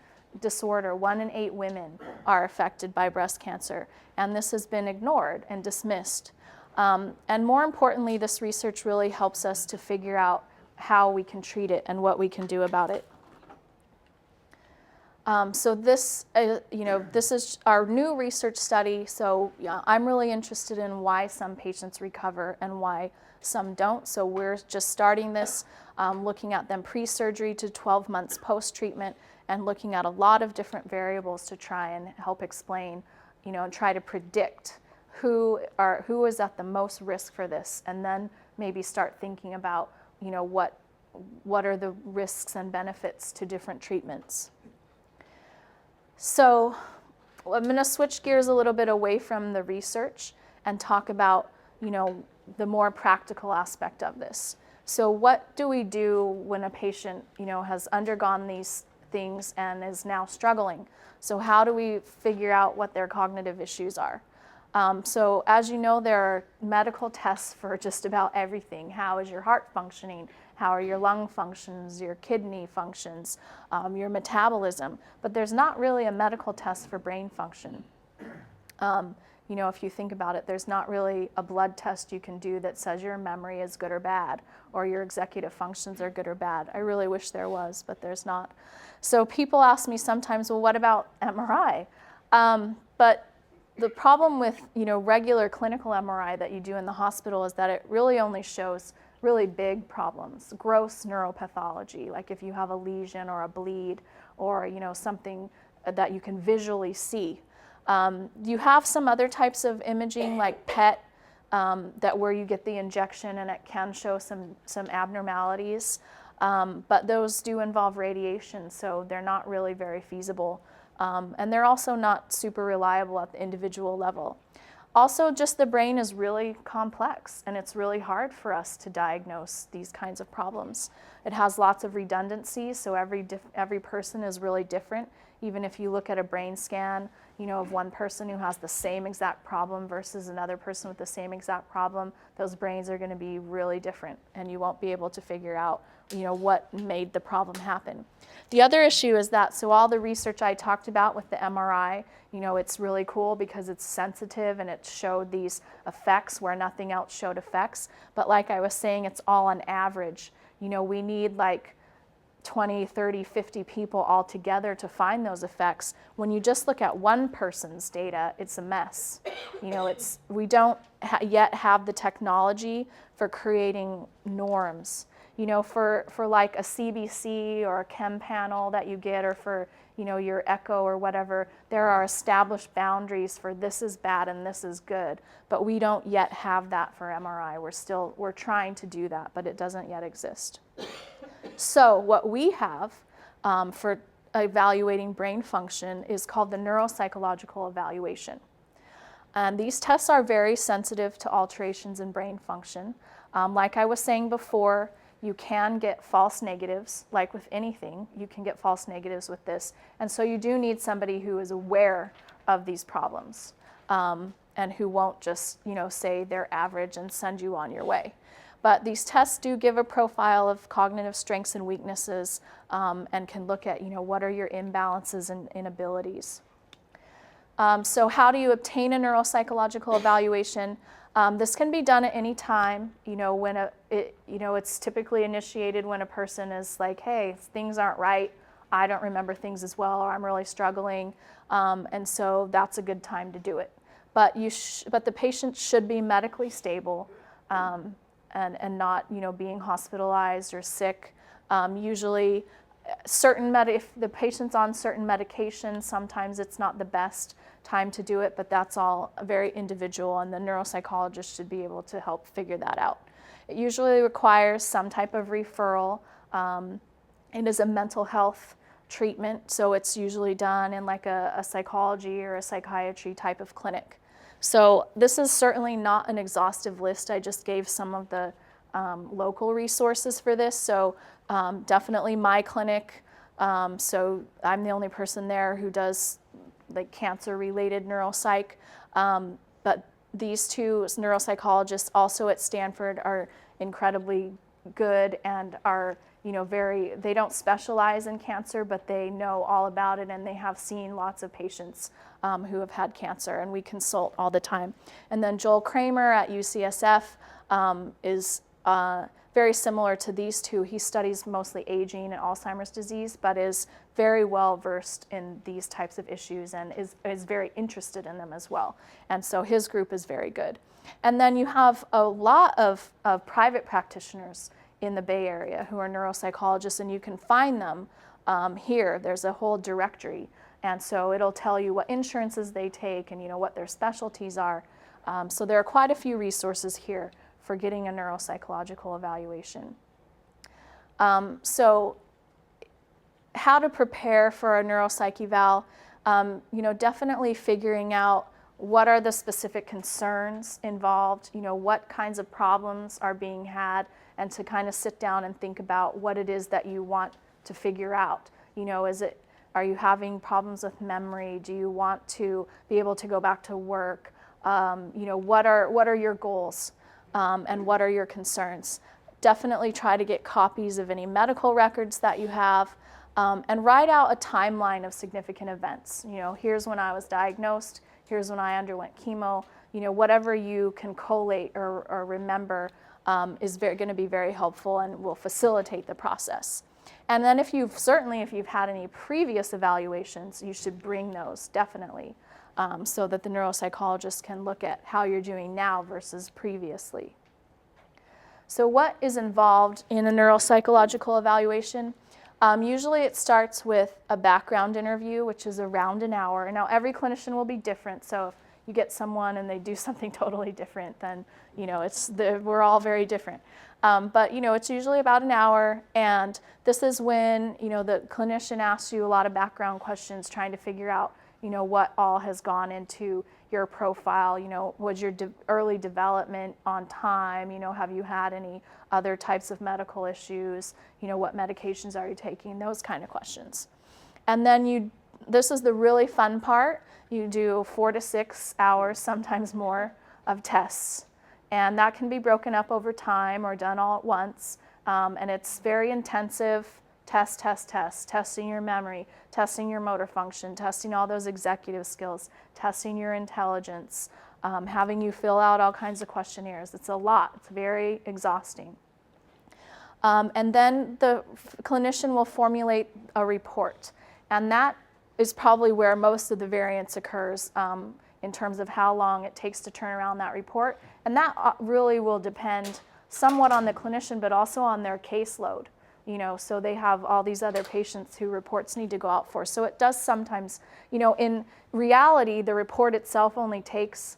[SPEAKER 1] disorder, 1 in 8 women are affected by breast cancer, and this has been ignored and dismissed. And more importantly, this research really helps us to figure out how we can treat it and what we can do about it. So this, this is our new research study. So yeah, I'm really interested in why some patients recover and why some don't. So we're just starting this, looking at them pre-surgery to 12 months post-treatment, and looking at a lot of different variables to try and help explain, and try to predict who is at the most risk for this, and then maybe start thinking about, what are the risks and benefits to different treatments. So I'm going to switch gears a little bit away from the research and talk about, the more practical aspect of this. So what do we do when a patient, has undergone these things and is now struggling? So how do we figure out what their cognitive issues are? So as you know, there are medical tests for just about everything. How is your heart functioning? How are your lung functions, your kidney functions, your metabolism? But there's not really a medical test for brain function. If you think about it, there's not really a blood test you can do that says your memory is good or bad, or your executive functions are good or bad. I really wish there was, but there's not. So people ask me sometimes, well, what about MRI? But the problem with, regular clinical MRI that you do in the hospital is that it really only shows really big problems, gross neuropathology, like if you have a lesion or a bleed or, something that you can visually see. You have some other types of imaging like PET, that where you get the injection and it can show some abnormalities, but those do involve radiation, so they're not really very feasible. And they're also not super reliable at the individual level. Also, just the brain is really complex, and it's really hard for us to diagnose these kinds of problems. It has lots of redundancies, so every person is really different. Even if you look at a brain scan, of one person who has the same exact problem versus another person with the same exact problem, those brains are going to be really different, and you won't be able to figure out, what made the problem happen. The other issue is that, so all the research I talked about with the MRI, it's really cool because it's sensitive and it showed these effects where nothing else showed effects. But like I was saying, it's all on average. We need like 20, 30, 50 people all together to find those effects. When you just look at one person's data, it's a mess. We don't yet have the technology for creating norms. For like a CBC or a chem panel that you get, or for your echo or whatever, there are established boundaries for this is bad and this is good. But we don't yet have that for MRI. We're trying to do that, but it doesn't yet exist. So what we have for evaluating brain function is called the Neuropsychological Evaluation. And these tests are very sensitive to alterations in brain function. Like I was saying before, you can get false negatives, like with anything, you can get false negatives with this. And so you do need somebody who is aware of these problems and who won't just, say they're average and send you on your way. But these tests do give a profile of cognitive strengths and weaknesses and can look at, what are your imbalances and inabilities. So how do you obtain a neuropsychological evaluation? This can be done at any time, when it's typically initiated when a person is like, hey, things aren't right, I don't remember things as well, or I'm really struggling, and so that's a good time to do it. But the patient should be medically stable and not, being hospitalized or sick. Usually, if the patient's on certain medications, sometimes it's not the best time to do it, but that's all very individual, and the neuropsychologist should be able to help figure that out. It usually requires some type of referral. It is a mental health treatment, so it's usually done in like a psychology or a psychiatry type of clinic. So this is certainly not an exhaustive list. I just gave some of the local resources for this. So definitely my clinic. So I'm the only person there who does like cancer-related neuropsych. But these two neuropsychologists also at Stanford are incredibly good and are, they don't specialize in cancer, but they know all about it, and they have seen lots of patients who have had cancer, and we consult all the time. And then Joel Kramer at UCSF is very similar to these two. He studies mostly aging and Alzheimer's disease, but is very well versed in these types of issues and is very interested in them as well. And so his group is very good. And then you have a lot of private practitioners in the Bay Area who are neuropsychologists, and you can find them here. There's a whole directory. And so it'll tell you what insurances they take and what their specialties are. So there are quite a few resources here for getting a neuropsychological evaluation. So how to prepare for a neuropsych eval, definitely figuring out what are the specific concerns involved, what kinds of problems are being had, and to kind of sit down and think about what it is that you want to figure out. Are you having problems with memory? Do you want to be able to go back to work? What are your goals? And what are your concerns? Definitely try to get copies of any medical records that you have, and write out a timeline of significant events. Here's when I was diagnosed, here's when I underwent chemo. Whatever you can collate or remember is going to be very helpful and will facilitate the process. And then if you've had any previous evaluations, you should bring those, definitely. So that the neuropsychologist can look at how you're doing now versus previously. So what is involved in a neuropsychological evaluation? Usually it starts with a background interview, which is around an hour. Now every clinician will be different, so if you get someone and they do something totally different, then we're all very different. But it's usually about an hour, and this is when the clinician asks you a lot of background questions, trying to figure out what all has gone into your profile. Was your early development on time? Have you had any other types of medical issues? What medications are you taking? Those kind of questions. And then this is the really fun part. You do 4 to 6 hours, sometimes more, of tests. And that can be broken up over time or done all at once. And it's very intensive. Testing your memory, testing your motor function, testing all those executive skills, testing your intelligence, having you fill out all kinds of questionnaires. It's a lot. It's very exhausting. And then the clinician will formulate a report. And that is probably where most of the variance occurs in terms of how long it takes to turn around that report. And that really will depend somewhat on the clinician, but also on their caseload. So they have all these other patients who reports need to go out for. So it does sometimes, in reality, the report itself only takes,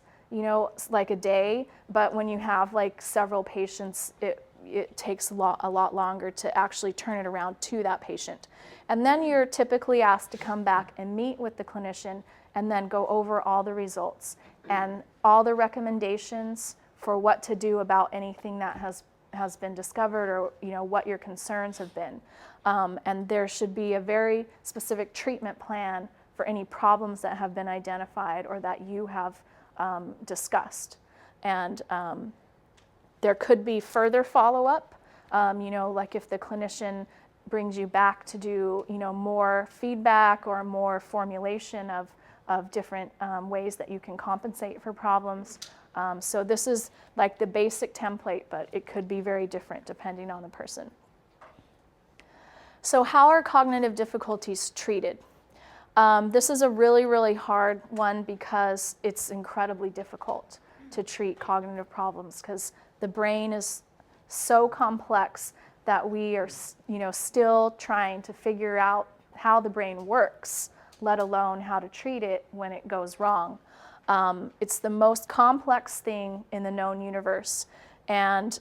[SPEAKER 1] like a day, but when you have like several patients, it takes a lot longer to actually turn it around to that patient. And then you're typically asked to come back and meet with the clinician and then go over all the results and all the recommendations for what to do about anything that has been discovered, or what your concerns have been. And there should be a very specific treatment plan for any problems that have been identified or that you have discussed. And there could be further follow-up, like if the clinician brings you back to do more feedback or more formulation of different ways that you can compensate for problems. So this is like the basic template, but it could be very different depending on the person. So how are cognitive difficulties treated? This is a really, really hard one because it's incredibly difficult to treat cognitive problems because the brain is so complex that we are, still trying to figure out how the brain works, let alone how to treat it when it goes wrong. It's the most complex thing in the known universe. And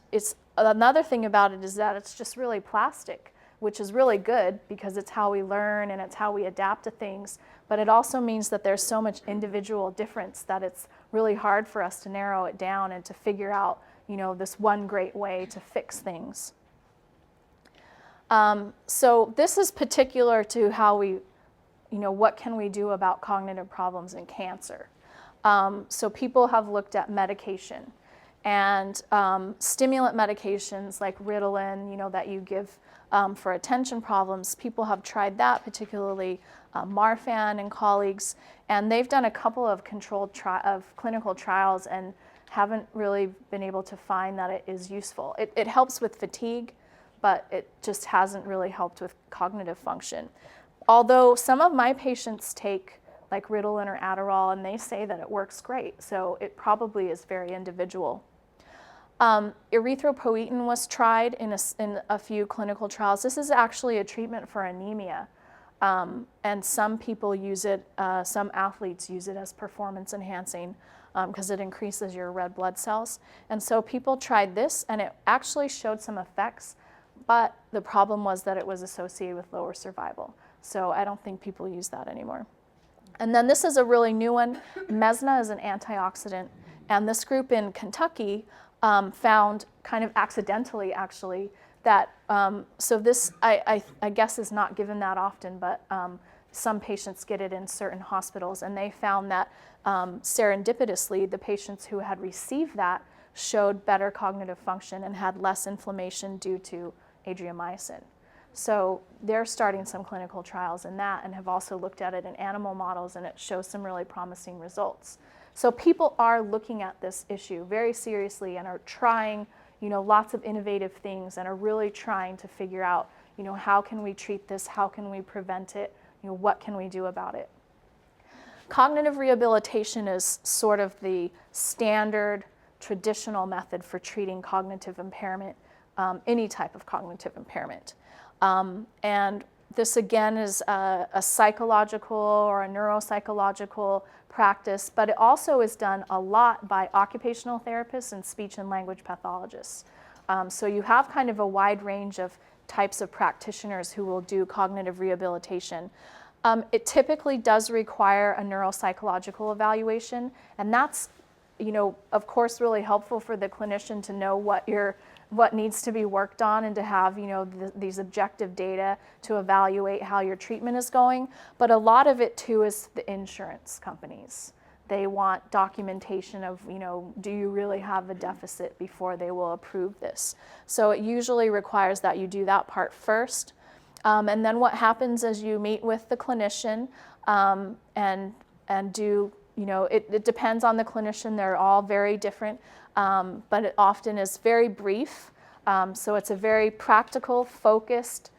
[SPEAKER 1] another thing about it is that it's just really plastic, which is really good because it's how we learn and it's how we adapt to things. But it also means that there's so much individual difference that it's really hard for us to narrow it down and to figure out, this one great way to fix things. So this is particular to how we, what can we do about cognitive problems in cancer? So people have looked at medication and stimulant medications like Ritalin, that you give for attention problems. People have tried that, particularly Marfan and colleagues, and they've done a couple of clinical trials and haven't really been able to find that it is useful. It helps with fatigue, but it just hasn't really helped with cognitive function. Although some of my patients take like Ritalin or Adderall, and they say that it works great. So it probably is very individual. Erythropoietin was tried in a few clinical trials. This is actually a treatment for anemia. And some people use it, some athletes use it as performance enhancing because it increases your red blood cells. And so people tried this, and it actually showed some effects, but the problem was that it was associated with lower survival. So I don't think people use that anymore. And then this is a really new one. Mesna is an antioxidant. And this group in Kentucky found, kind of accidentally actually, that, so this I guess is not given that often, but some patients get it in certain hospitals. And they found that serendipitously, the patients who had received that showed better cognitive function and had less inflammation due to adriamycin. So they're starting some clinical trials in that and have also looked at it in animal models, and it shows some really promising results. So people are looking at this issue very seriously and are trying, lots of innovative things and are really trying to figure out, how can we treat this? How can we prevent it? What can we do about it? Cognitive rehabilitation is sort of the standard traditional method for treating cognitive impairment, any type of cognitive impairment. And this again is a psychological or a neuropsychological practice, but it also is done a lot by occupational therapists and speech and language pathologists. So you have kind of a wide range of types of practitioners who will do cognitive rehabilitation. It typically does require a neuropsychological evaluation, and that's, of course, really helpful for the clinician to know what needs to be worked on and to have, these objective data to evaluate how your treatment is going. But a lot of it too is the insurance companies. They want documentation of, do you really have a deficit before they will approve this. So it usually requires that you do that part first. And then what happens is you meet with the clinician and do, it depends on the clinician. They're all very different, but it often is very brief. So it's a very practical, focused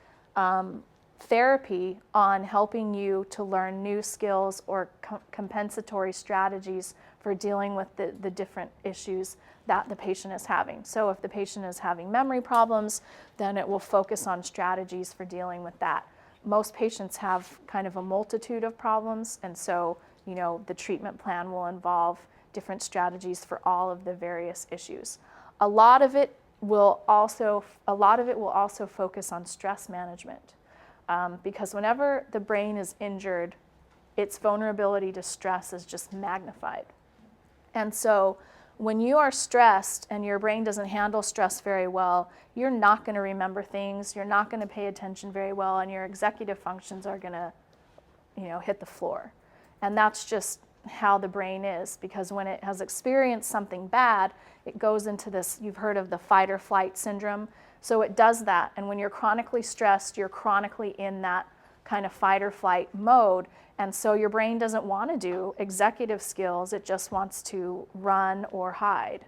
[SPEAKER 1] therapy on helping you to learn new skills or compensatory strategies for dealing with the different issues that the patient is having. So if the patient is having memory problems, then it will focus on strategies for dealing with that. Most patients have kind of a multitude of problems, and so the treatment plan will involve different strategies for all of the various issues. A lot of it will also focus on stress management, because whenever the brain is injured, its vulnerability to stress is just magnified. And so when you are stressed and your brain doesn't handle stress very well, you're not going to remember things, you're not going to pay attention very well, and your executive functions are going to, hit the floor. And that's just how the brain is, because when it has experienced something bad, it goes into this, you've heard of the fight or flight syndrome. So it does that, and when you're chronically stressed, you're chronically in that kind of fight or flight mode. And so your brain doesn't want to do executive skills, it just wants to run or hide.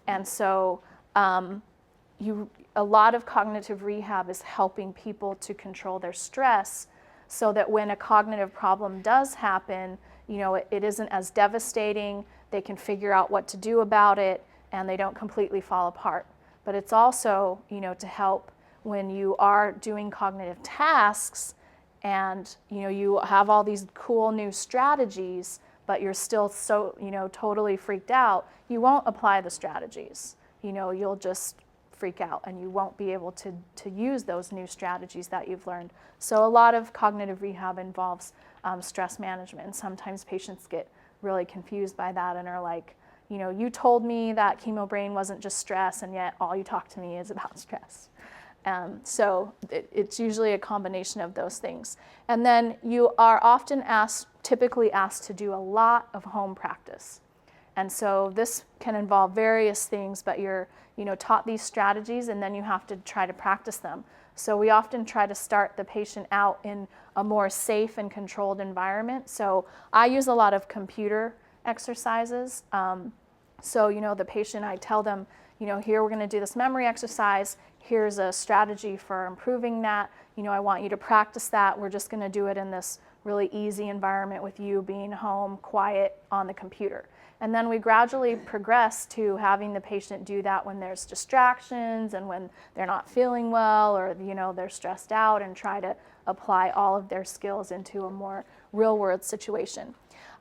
[SPEAKER 1] And so a lot of cognitive rehab is helping people to control their stress so that when a cognitive problem does happen, it isn't as devastating, they can figure out what to do about it, and they don't completely fall apart. But it's also, to help when you are doing cognitive tasks and you have all these cool new strategies, but you're still so totally freaked out, you won't apply the strategies. You'll just freak out and you won't be able to use those new strategies that you've learned. So a lot of cognitive rehab involves stress management, and sometimes patients get really confused by that and are like, you told me that chemo brain wasn't just stress, and yet all you talk to me is about stress. So it's usually a combination of those things. And then you are often typically asked to do a lot of home practice. And so this can involve various things, but you're taught these strategies, and then you have to try to practice them. So we often try to start the patient out in a more safe and controlled environment. So I use a lot of computer exercises. So the patient, I tell them, here we're going to do this memory exercise. Here's a strategy for improving that. I want you to practice that. We're just going to do it in this really easy environment with you being home, quiet on the computer. And then we gradually progress to having the patient do that when there's distractions and when they're not feeling well or they're stressed out, and try to apply all of their skills into a more real-world situation.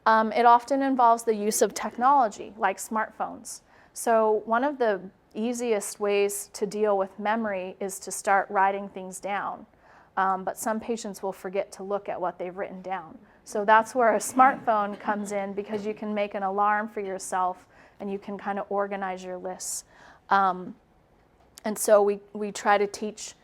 [SPEAKER 1] It often involves the use of technology like smartphones. So one of the easiest ways to deal with memory is to start writing things down. But some patients will forget to look at what they've written down. So that's where a smartphone comes in, because you can make an alarm for yourself and you can kind of organize your lists. And so we try to teach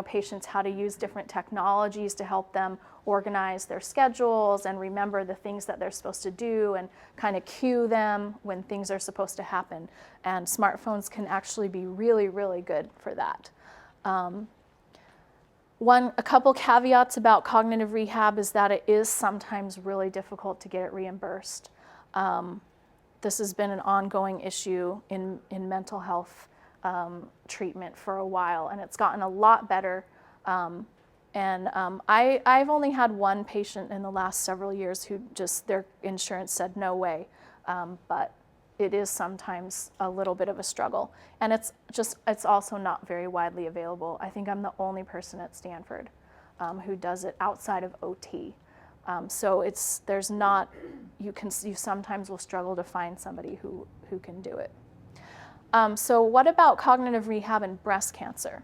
[SPEAKER 1] patients how to use different technologies to help them organize their schedules and remember the things that they're supposed to do, and kind of cue them when things are supposed to happen. And smartphones can actually be really, really good for that. A couple caveats about cognitive rehab is that it is sometimes really difficult to get it reimbursed. This has been an ongoing issue in mental health treatment for a while, and it's gotten a lot better. I've only had one patient in the last several years who just, their insurance said no way, but it is sometimes a little bit of a struggle. And it's also not very widely available. I think I'm the only person at Stanford who does it outside of OT. So you sometimes will struggle to find somebody who can do it. So what about cognitive rehab and breast cancer?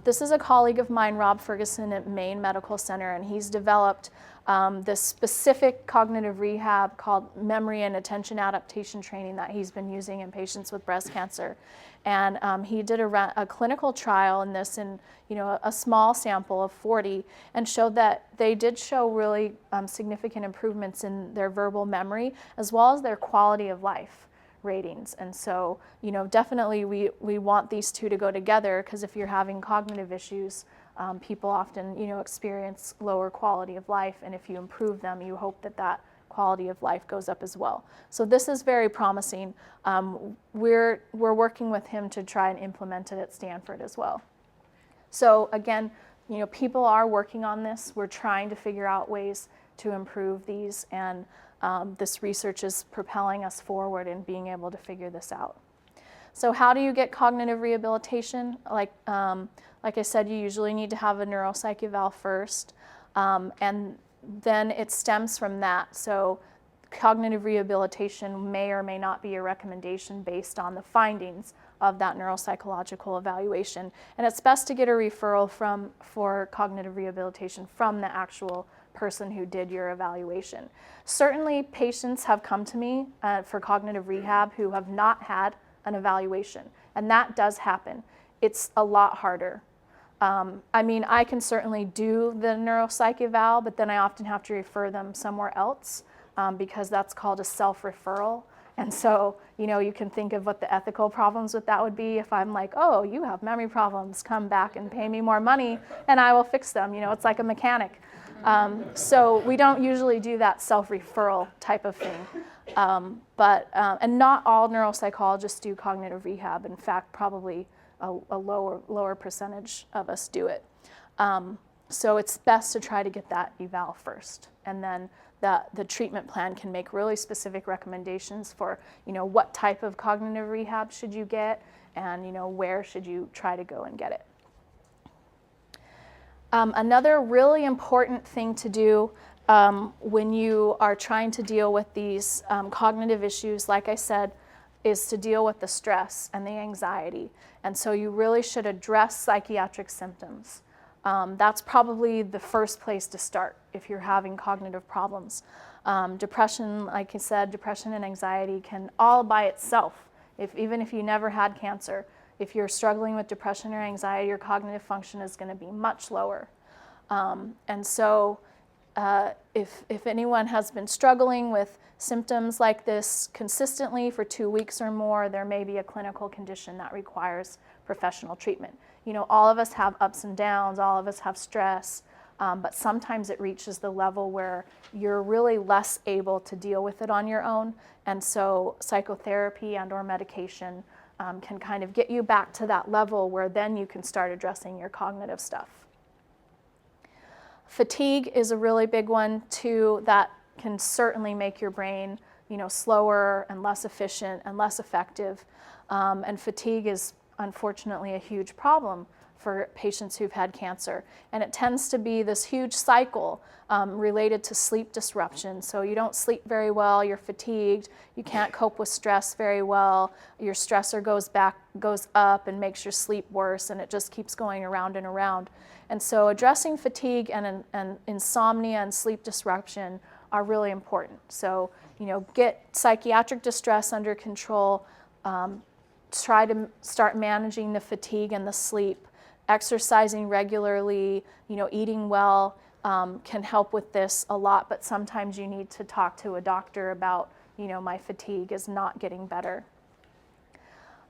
[SPEAKER 1] This is a colleague of mine, Rob Ferguson at Maine Medical Center, and he's developed this specific cognitive rehab called memory and attention adaptation training that he's been using in patients with breast cancer. And he did a clinical trial in this in a small sample of 40 and showed that they did show really significant improvements in their verbal memory as well as their quality of life ratings. And so, definitely we want these two to go together, because if you're having cognitive issues, people often, experience lower quality of life, and if you improve them, you hope that that quality of life goes up as well. So this is very promising. We're working with him to try and implement it at Stanford as well. So again, people are working on this. We're trying to figure out ways to improve these, and this research is propelling us forward in being able to figure this out. So how do you get cognitive rehabilitation? Like I said, you usually need to have a neuropsych eval first, and then it stems from that. So cognitive rehabilitation may or may not be a recommendation based on the findings of that neuropsychological evaluation. And it's best to get a referral for cognitive rehabilitation from the actual person who did your evaluation. Certainly patients have come to me for cognitive rehab who have not had an evaluation, and that does happen. It's a lot harder. I can certainly do the neuropsych eval, but then I often have to refer them somewhere else because that's called a self-referral. And so, you can think of what the ethical problems with that would be if I'm like, oh, you have memory problems, come back and pay me more money and I will fix them. It's like a mechanic. So we don't usually do that self-referral type of thing. And not all neuropsychologists do cognitive rehab. In fact, probably a lower percentage of us do it. So it's best to try to get that eval first, and then the treatment plan can make really specific recommendations for what type of cognitive rehab should you get, and where should you try to go and get it. Another really important thing to do when you are trying to deal with these cognitive issues, like I said, is to deal with the stress and the anxiety. And so you really should address psychiatric symptoms. That's probably the first place to start if you're having cognitive problems. Depression, like I said, depression and anxiety can all by itself, even if you never had cancer, if you're struggling with depression or anxiety, your cognitive function is going to be much lower. And so if anyone has been struggling with symptoms like this consistently for 2 weeks or more, there may be a clinical condition that requires professional treatment. All of us have ups and downs, all of us have stress, but sometimes it reaches the level where you're really less able to deal with it on your own, and so psychotherapy and/or medication can kind of get you back to that level where then you can start addressing your cognitive stuff. Fatigue is a really big one too, that can certainly make your brain, slower and less efficient and less effective. And fatigue is unfortunately a huge problem for patients who've had cancer. And it tends to be this huge cycle related to sleep disruption. So you don't sleep very well, you're fatigued, you can't cope with stress very well, your stressor goes up and makes your sleep worse, and it just keeps going around and around. And so addressing fatigue and insomnia and sleep disruption are really important. So, get psychiatric distress under control, try to start managing the fatigue and the sleep. Exercising regularly, eating well can help with this a lot, but sometimes you need to talk to a doctor about, my fatigue is not getting better.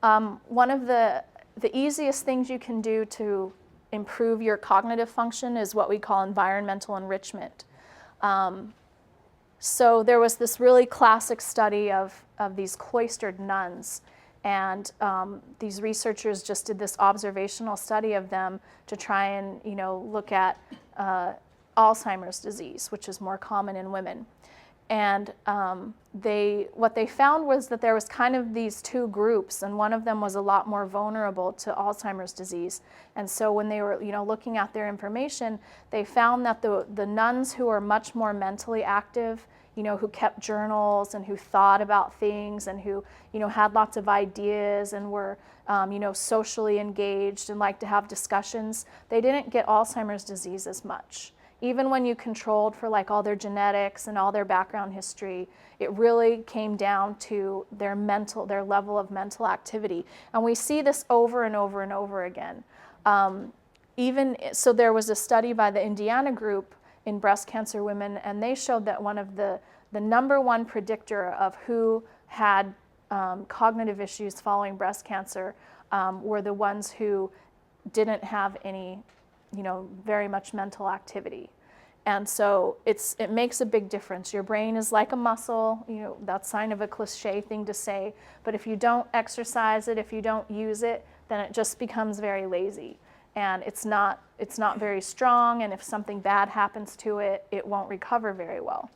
[SPEAKER 1] One of the easiest things you can do to improve your cognitive function is what we call environmental enrichment. So there was this really classic study of these cloistered nuns. And these researchers just did this observational study of them to try and look at Alzheimer's disease, which is more common in women. And what they found was that there was kind of these two groups, and one of them was a lot more vulnerable to Alzheimer's disease. And so when they were, looking at their information, they found that the nuns who were much more mentally active, who kept journals and who thought about things and who, had lots of ideas and were, socially engaged and liked to have discussions, they didn't get Alzheimer's disease as much. Even when you controlled for like all their genetics and all their background history, it really came down to their level of mental activity. And we see this over and over and over again. So there was a study by the Indiana group in breast cancer women, and they showed that one of the number one predictor of who had cognitive issues following breast cancer were the ones who didn't have any very much mental activity. And so it makes a big difference. Your brain is like a muscle, that's kind of a cliche thing to say, but if you don't exercise it, if you don't use it, then it just becomes very lazy. And it's not very strong, and if something bad happens to it, it won't recover very well.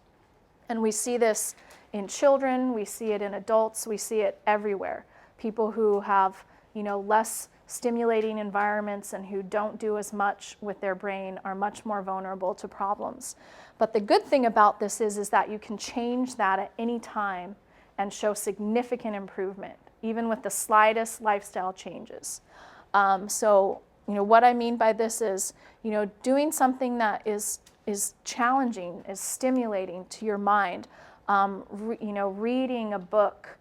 [SPEAKER 1] And we see this in children, we see it in adults, we see it everywhere. People who have, less stimulating environments and who don't do as much with their brain are much more vulnerable to problems. But the good thing about this is that you can change that at any time and show significant improvement, even with the slightest lifestyle changes. So what I mean by this is, doing something that is challenging, is stimulating to your mind, reading a book,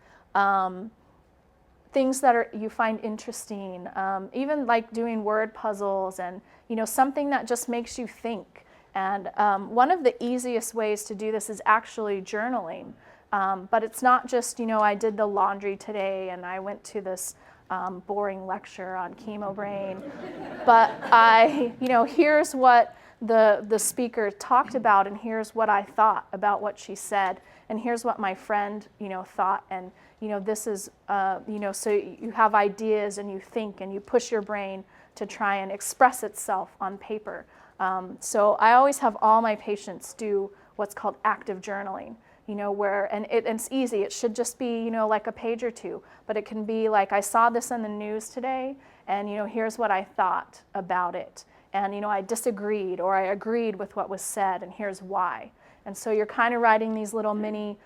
[SPEAKER 1] things that you find interesting, even like doing word puzzles and, something that just makes you think. And one of the easiest ways to do this is actually journaling. But it's not just, I did the laundry today and I went to this boring lecture on chemo brain. But here's what the speaker talked about, and here's what I thought about what she said, and here's what my friend, thought, and this is, so you have ideas and you think and you push your brain to try and express itself on paper. So I always have all my patients do what's called active journaling, and it's easy. It should just be, like a page or two, but it can be like, I saw this in the news today, and here's what I thought about it. And I disagreed, or I agreed with what was said, and here's why. And so you're kind of writing these little mini,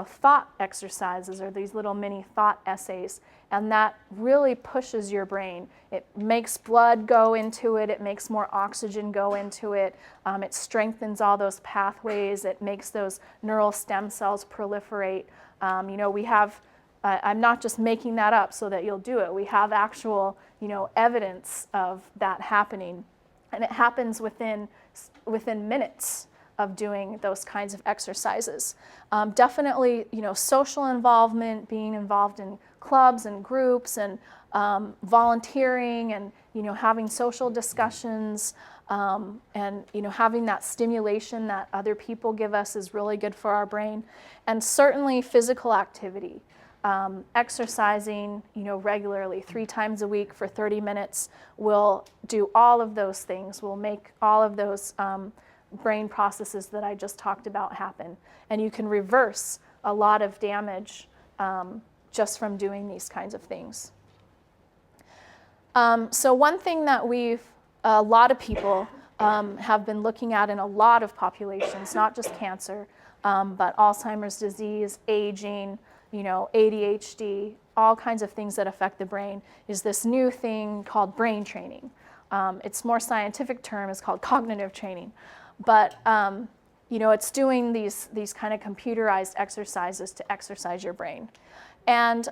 [SPEAKER 1] thought exercises or these little mini thought essays, and that really pushes your brain. It makes blood go into it, it makes more oxygen go into it, it strengthens all those pathways, it makes those neural stem cells proliferate. We have, I'm not just making that up so that you'll do it, we have actual, evidence of that happening, and it happens within minutes of doing those kinds of exercises. Definitely, social involvement, being involved in clubs and groups and volunteering and, having social discussions and, having that stimulation that other people give us is really good for our brain. And certainly physical activity. Exercising, regularly 3 times a week for 30 minutes will do all of those things, will make all of those brain processes that I just talked about happen. And you can reverse a lot of damage just from doing these kinds of things. So one thing that a lot of people have been looking at in a lot of populations, not just cancer, but Alzheimer's disease, aging, ADHD, all kinds of things that affect the brain, is this new thing called brain training. Its more scientific term is called cognitive training. But it's doing these kind of computerized exercises to exercise your brain. And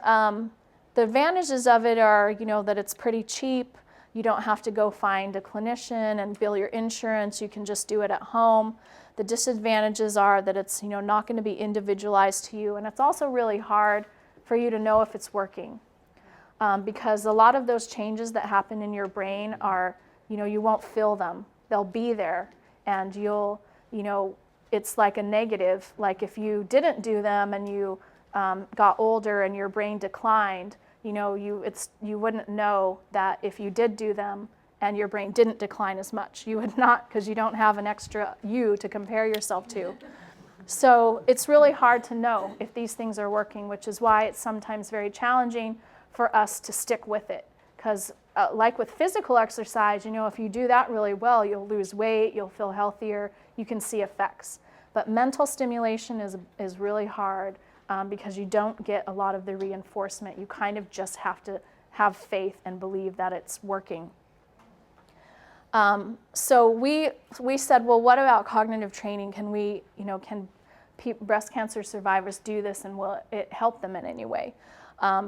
[SPEAKER 1] the advantages of it are, that it's pretty cheap. You don't have to go find a clinician and bill your insurance. You can just do it at home. The disadvantages are that it's, not going to be individualized to you, and it's also really hard for you to know if it's working, because a lot of those changes that happen in your brain are, you won't feel them. They'll be there. And it's like a negative, like if you didn't do them and you got older and your brain declined, you wouldn't know that if you did do them and your brain didn't decline as much. You would not, because you don't have an extra you to compare yourself to. So it's really hard to know if these things are working, which is why it's sometimes very challenging for us to stick with it. Because like with physical exercise, if you do that really well, you'll lose weight, you'll feel healthier, you can see effects. But mental stimulation is really hard because you don't get a lot of the reinforcement. You kind of just have to have faith and believe that it's working. So we said, well, what about cognitive training? Can breast cancer survivors do this, and will it help them in any way?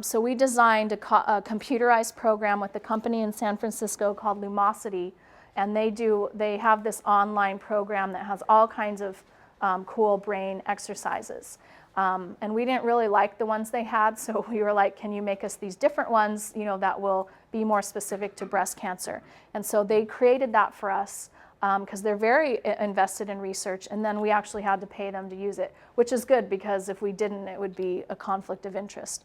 [SPEAKER 1] So we designed a computerized program with a company in San Francisco called Lumosity, and they have this online program that has all kinds of cool brain exercises. And we didn't really like the ones they had, so we were like, can you make us these different ones, that will be more specific to breast cancer? And so they created that for us because they're very invested in research, and then we actually had to pay them to use it, which is good because if we didn't, it would be a conflict of interest.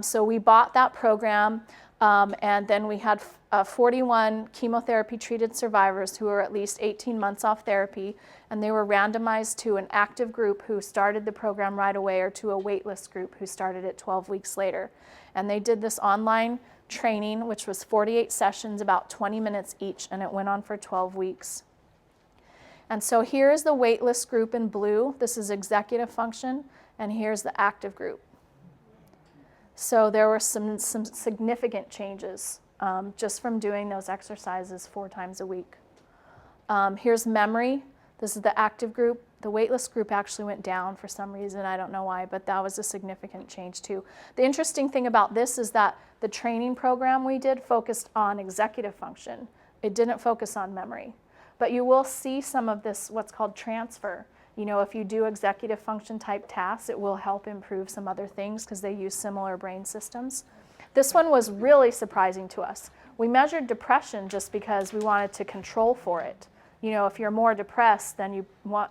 [SPEAKER 1] So we bought that program, and then we had 41 chemotherapy-treated survivors who were at least 18 months off therapy, and they were randomized to an active group who started the program right away or to a waitlist group who started it 12 weeks later. And they did this online training, which was 48 sessions, about 20 minutes each, and it went on for 12 weeks. And so here's the waitlist group in blue. This is executive function, and here's the active group. So there were some significant changes just from doing those exercises 4 times a week. Here's memory. This is the active group. The waitlist group actually went down for some reason. I don't know why, but that was a significant change too. The interesting thing about this is that the training program we did focused on executive function. It didn't focus on memory. But you will see some of this, what's called transfer. If you do executive function type tasks, it will help improve some other things because they use similar brain systems. This one was really surprising to us. We measured depression just because we wanted to control for it. If you're more depressed, then you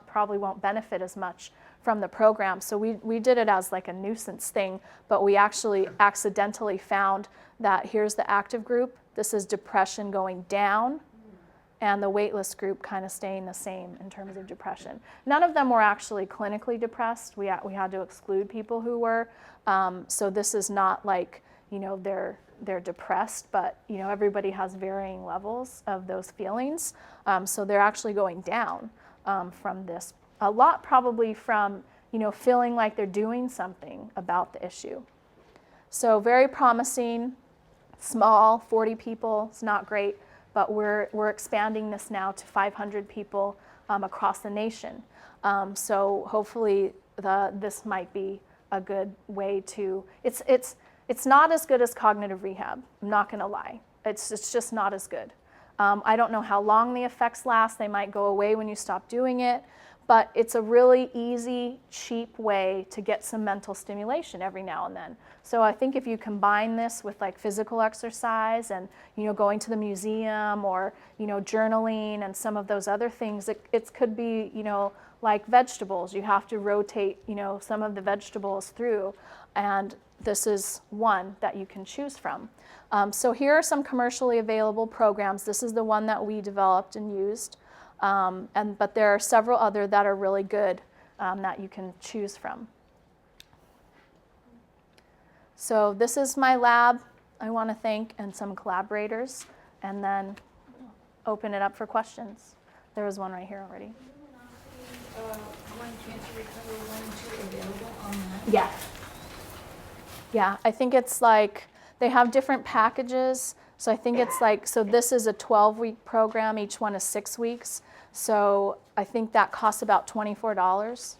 [SPEAKER 1] probably won't benefit as much from the program. So we did it as like a nuisance thing, but we actually accidentally found that here's the active group. This is depression going down, and the waitlist group kind of staying the same in terms of depression. None of them were actually clinically depressed. We had to exclude people who were. So this is not like, they're depressed, but everybody has varying levels of those feelings. So they're actually going down from this. A lot probably from feeling like they're doing something about the issue. So very promising, small, 40 people. It's not great, but we're expanding this now to 500 people across the nation. So hopefully this might be a good way to. It's not as good as cognitive rehab. I'm not going to lie. It's just not as good. I don't know how long the effects last. They might go away when you stop doing it. But it's a really easy, cheap way to get some mental stimulation every now and then. So I think if you combine this with like physical exercise and going to the museum or journaling and some of those other things, it could be like vegetables. You have to rotate some of the vegetables through, and this is one that you can choose from. So here are some commercially available programs. This is the one that we developed and used. But there are several other that are really good that you can choose from. So this is my lab. I want to thank and some collaborators, and then open it up for questions. There was one right here already.
[SPEAKER 3] One cancer recovery, 1 and 2 available on that?
[SPEAKER 1] Yeah. Yeah, I think it's like they have different packages. So I think it's like, so this is a 12-week program. Each one is 6 weeks. So I think that costs about $24.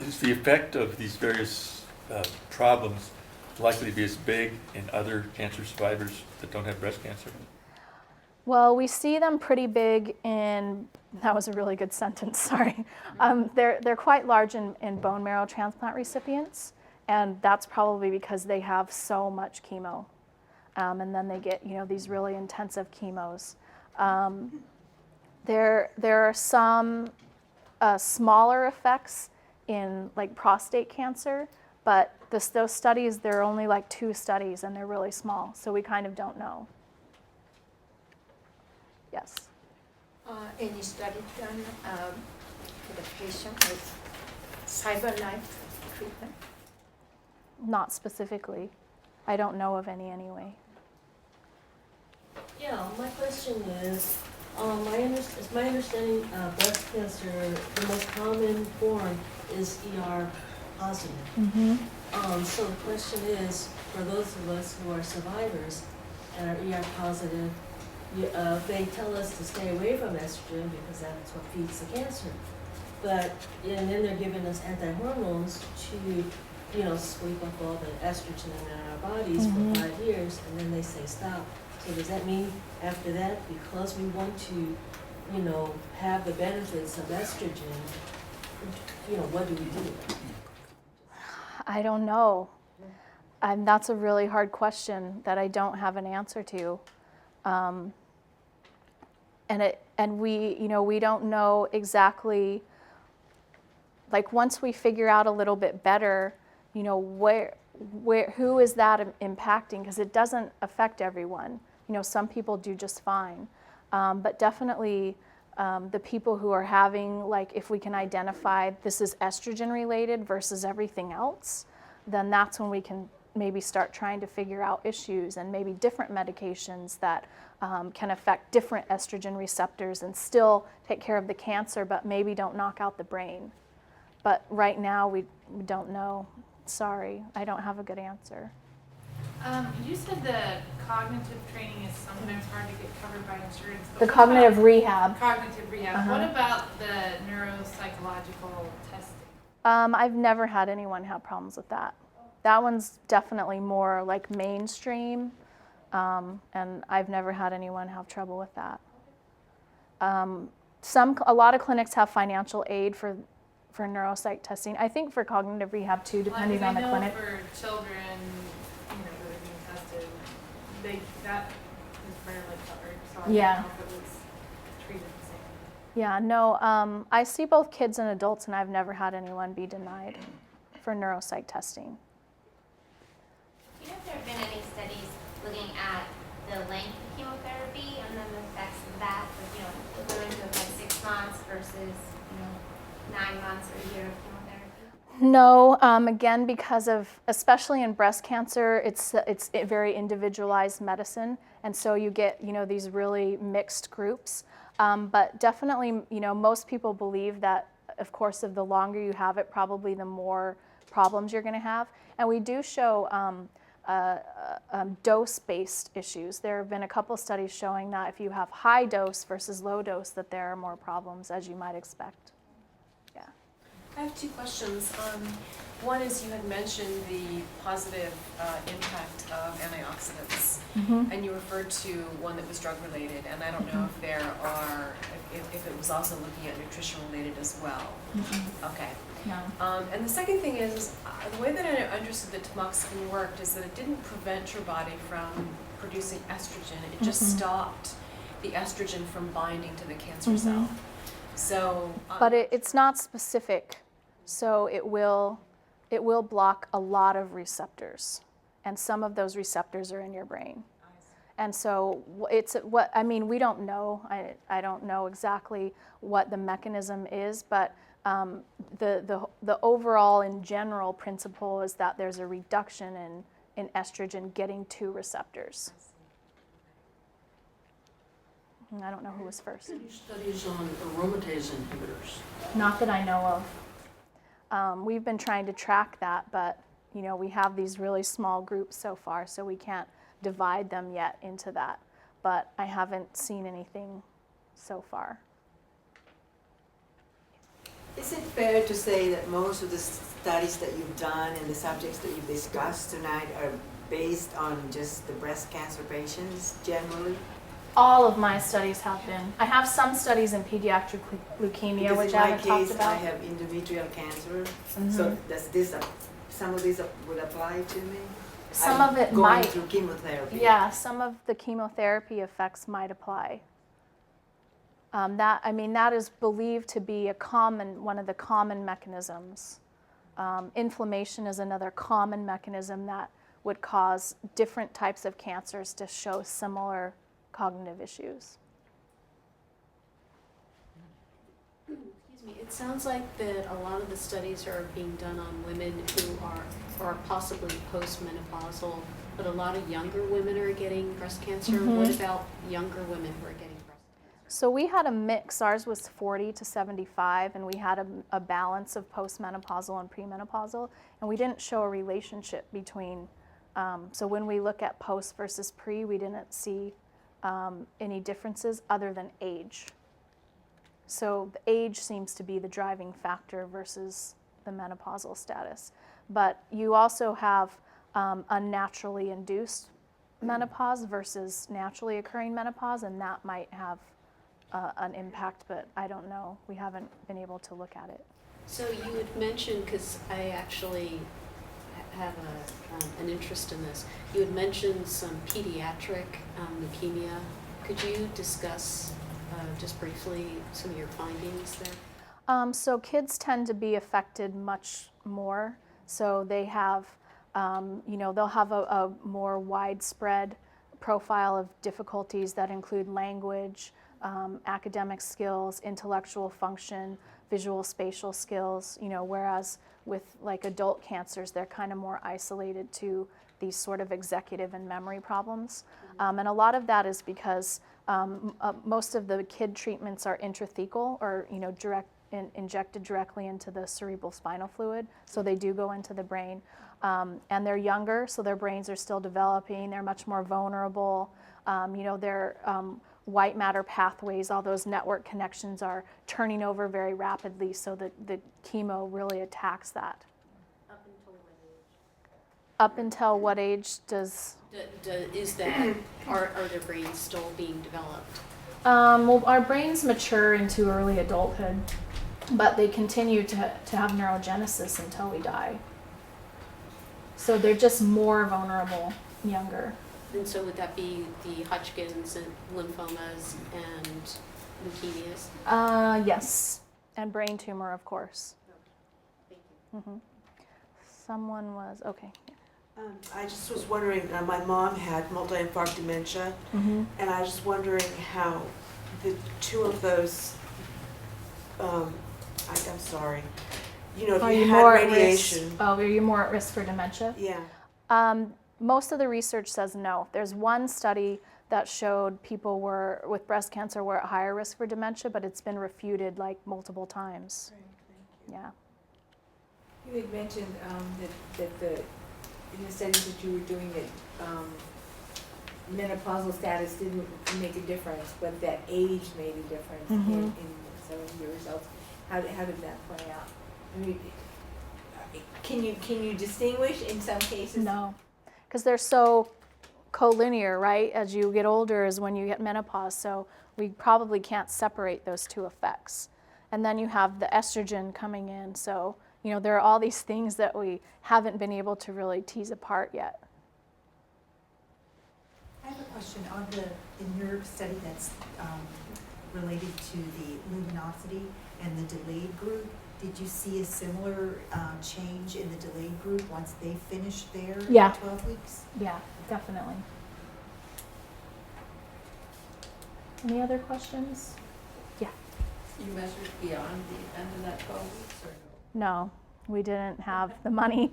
[SPEAKER 2] Is the effect of these various problems likely to be as big in other cancer survivors that don't have breast cancer?
[SPEAKER 1] Well, we see them pretty big in, that was a really good sentence, sorry. They're quite large in bone marrow transplant recipients, and that's probably because they have so much chemo. And then they get, these really intensive chemos. There are some smaller effects in like prostate cancer, but those studies, there are only like 2 studies and they're really small, so we kind of don't know. Yes?
[SPEAKER 3] Any study done with a patient with cyberknife treatment?
[SPEAKER 1] Not specifically. I don't know of any anyway.
[SPEAKER 8] Yeah, my question is, it's my understanding breast cancer, the most common form is ER positive.
[SPEAKER 1] Mm-hmm.
[SPEAKER 8] So the question is, for those of us who are survivors and are ER positive, they tell us to stay away from estrogen because that's what feeds the cancer. But, and then they're giving us anti-hormones to, sweep up all the estrogen in our bodies for 5 years, and then they say stop. So does that mean after that, because we want to, have the benefits of estrogen, what do we do?
[SPEAKER 1] I don't know. And that's a really hard question that I don't have an answer to. And we don't know exactly, like once we figure out a little bit better, who is that impacting? Because it doesn't affect everyone. Some people do just fine. But definitely the people who are having, like if we can identify this is estrogen related versus everything else, then that's when we can maybe start trying to figure out issues and maybe different medications that can affect different estrogen receptors and still take care of the cancer, but maybe don't knock out the brain. But right now we don't know. Sorry, I don't have a good answer.
[SPEAKER 9] You said the cognitive training is sometimes hard to get covered by insurance.
[SPEAKER 1] The cognitive rehab.
[SPEAKER 9] Cognitive rehab. What about the neuropsychological testing?
[SPEAKER 1] I've never had anyone have problems with that. That one's definitely more like mainstream, and I've never had anyone have trouble with that. A lot of clinics have financial aid for neuropsych testing. I think for cognitive rehab too, depending on the clinic.
[SPEAKER 9] For children, that are being tested, that is rarely covered. So I don't know if it was treated the same.
[SPEAKER 1] Yeah, no, I see both kids and adults, and I've never had anyone be denied for neuropsych testing.
[SPEAKER 10] Do you know if there have been any studies looking at the length of chemotherapy and then the effects of that, if women who have had 6 months versus, 9 months or a year of chemotherapy?
[SPEAKER 1] No, again, because of, especially in breast cancer, it's a very individualized medicine, and so you get, these really mixed groups. But definitely, most people believe that, of course, the longer you have it, probably the more problems you're going to have. And we do show dose-based issues. There have been a couple studies showing that if you have high dose versus low dose, that there are more problems, as you might expect. Yeah.
[SPEAKER 11] I have 2 questions. One is you had mentioned the positive impact of antioxidants, and you referred to one that was drug-related, and I don't know if there are, if it was also looking at nutrition-related as well. Okay.
[SPEAKER 1] No.
[SPEAKER 11] And the second thing is, the way that I understood that tamoxifen worked is that it didn't prevent your body from producing estrogen, it just stopped the estrogen from binding to the cancer cell. So,
[SPEAKER 1] but it's not specific, so it will block a lot of receptors, and some of those receptors are in your brain. And so we don't know. I don't know exactly what the mechanism is, but the overall in general principle is that there's a reduction in estrogen getting to receptors. I don't know who was first.
[SPEAKER 8] Any studies on aromatase inhibitors?
[SPEAKER 1] Not that I know of. We've been trying to track that, but we have these really small groups so far, so we can't divide them yet into that. But I haven't seen anything so far.
[SPEAKER 12] Is it fair to say that most of the studies that you've done and the subjects that you've discussed tonight are based on just the breast cancer patients generally?
[SPEAKER 1] All of my studies have been. I have some studies in pediatric leukemia, which I haven't talked about.
[SPEAKER 12] I have endometrial cancer, so does some of these would apply to me?
[SPEAKER 1] Some of it
[SPEAKER 12] going
[SPEAKER 1] might.
[SPEAKER 12] through chemotherapy.
[SPEAKER 1] Yeah, some of the chemotherapy effects might apply. That is believed to be one of the common mechanisms. Inflammation is another common mechanism that would cause different types of cancers to show similar cognitive issues.
[SPEAKER 7] It sounds like that a lot of the studies are being done on women who are possibly postmenopausal, but a lot of younger women are getting breast cancer. What about younger women who are getting breast cancer?
[SPEAKER 1] So we had a mix. Ours was 40 to 75, and we had a balance of postmenopausal and premenopausal, and we didn't show a relationship between. So when we look at post versus pre, we didn't see any differences other than age. So the age seems to be the driving factor versus the menopausal status. But you also have unnaturally induced menopause versus naturally occurring menopause, and that might have an impact, but I don't know. We haven't been able to look at it.
[SPEAKER 7] So you had mentioned, because I actually have an interest in this, you had mentioned some pediatric leukemia. Could you discuss just briefly some of your findings there?
[SPEAKER 1] So kids tend to be affected much more. So they have, they'll have a more widespread profile of difficulties that include language, academic skills, intellectual function, visual spatial skills, whereas with like adult cancers, they're kind of more isolated to these sort of executive and memory problems. And a lot of that is because most of the kid treatments are intrathecal or, injected directly into the cerebral spinal fluid, so they do go into the brain. And they're younger, so their brains are still developing. They're much more vulnerable. Their white matter pathways, all those network connections are turning over very rapidly, so that the chemo really attacks that.
[SPEAKER 7] Up until what age?
[SPEAKER 1] Up until what age does?
[SPEAKER 7] Is that, are their brains still being developed?
[SPEAKER 1] Well, our brains mature into early adulthood, but they continue to have neurogenesis until we die. So they're just more vulnerable younger.
[SPEAKER 7] And so would that be the Hodgkin's and lymphomas and leukemias?
[SPEAKER 1] Yes, and brain tumor, of course.
[SPEAKER 7] Thank you.
[SPEAKER 1] Someone was, okay.
[SPEAKER 4] I just was wondering, my mom had multi-infarct dementia, and I was just wondering how the two of those, I'm sorry, if you had radiation.
[SPEAKER 1] Are you more at risk for dementia?
[SPEAKER 4] Yeah.
[SPEAKER 1] Most of the research says no. There's one study that showed people with breast cancer were at higher risk for dementia, but it's been refuted like multiple times.
[SPEAKER 4] Great, thank you.
[SPEAKER 1] Yeah.
[SPEAKER 13] You had mentioned that in the studies that you were doing that menopausal status didn't make a difference, but that age made a difference in some of your results. How did that play out? I mean, can you distinguish in some cases?
[SPEAKER 1] No, because they're so collinear, right? As you get older is when you get menopause, so we probably can't separate those two effects. And then you have the estrogen coming in, so there are all these things that we haven't been able to really tease apart yet.
[SPEAKER 14] I have a question on in your study that's related to the luminosity and the delayed group. Did you see a similar change in the delayed group once they finished their 12 weeks?
[SPEAKER 1] Yeah, definitely. Any other questions? Yeah.
[SPEAKER 8] You measured beyond the end of that 12 weeks or no?
[SPEAKER 1] No, we didn't have the money.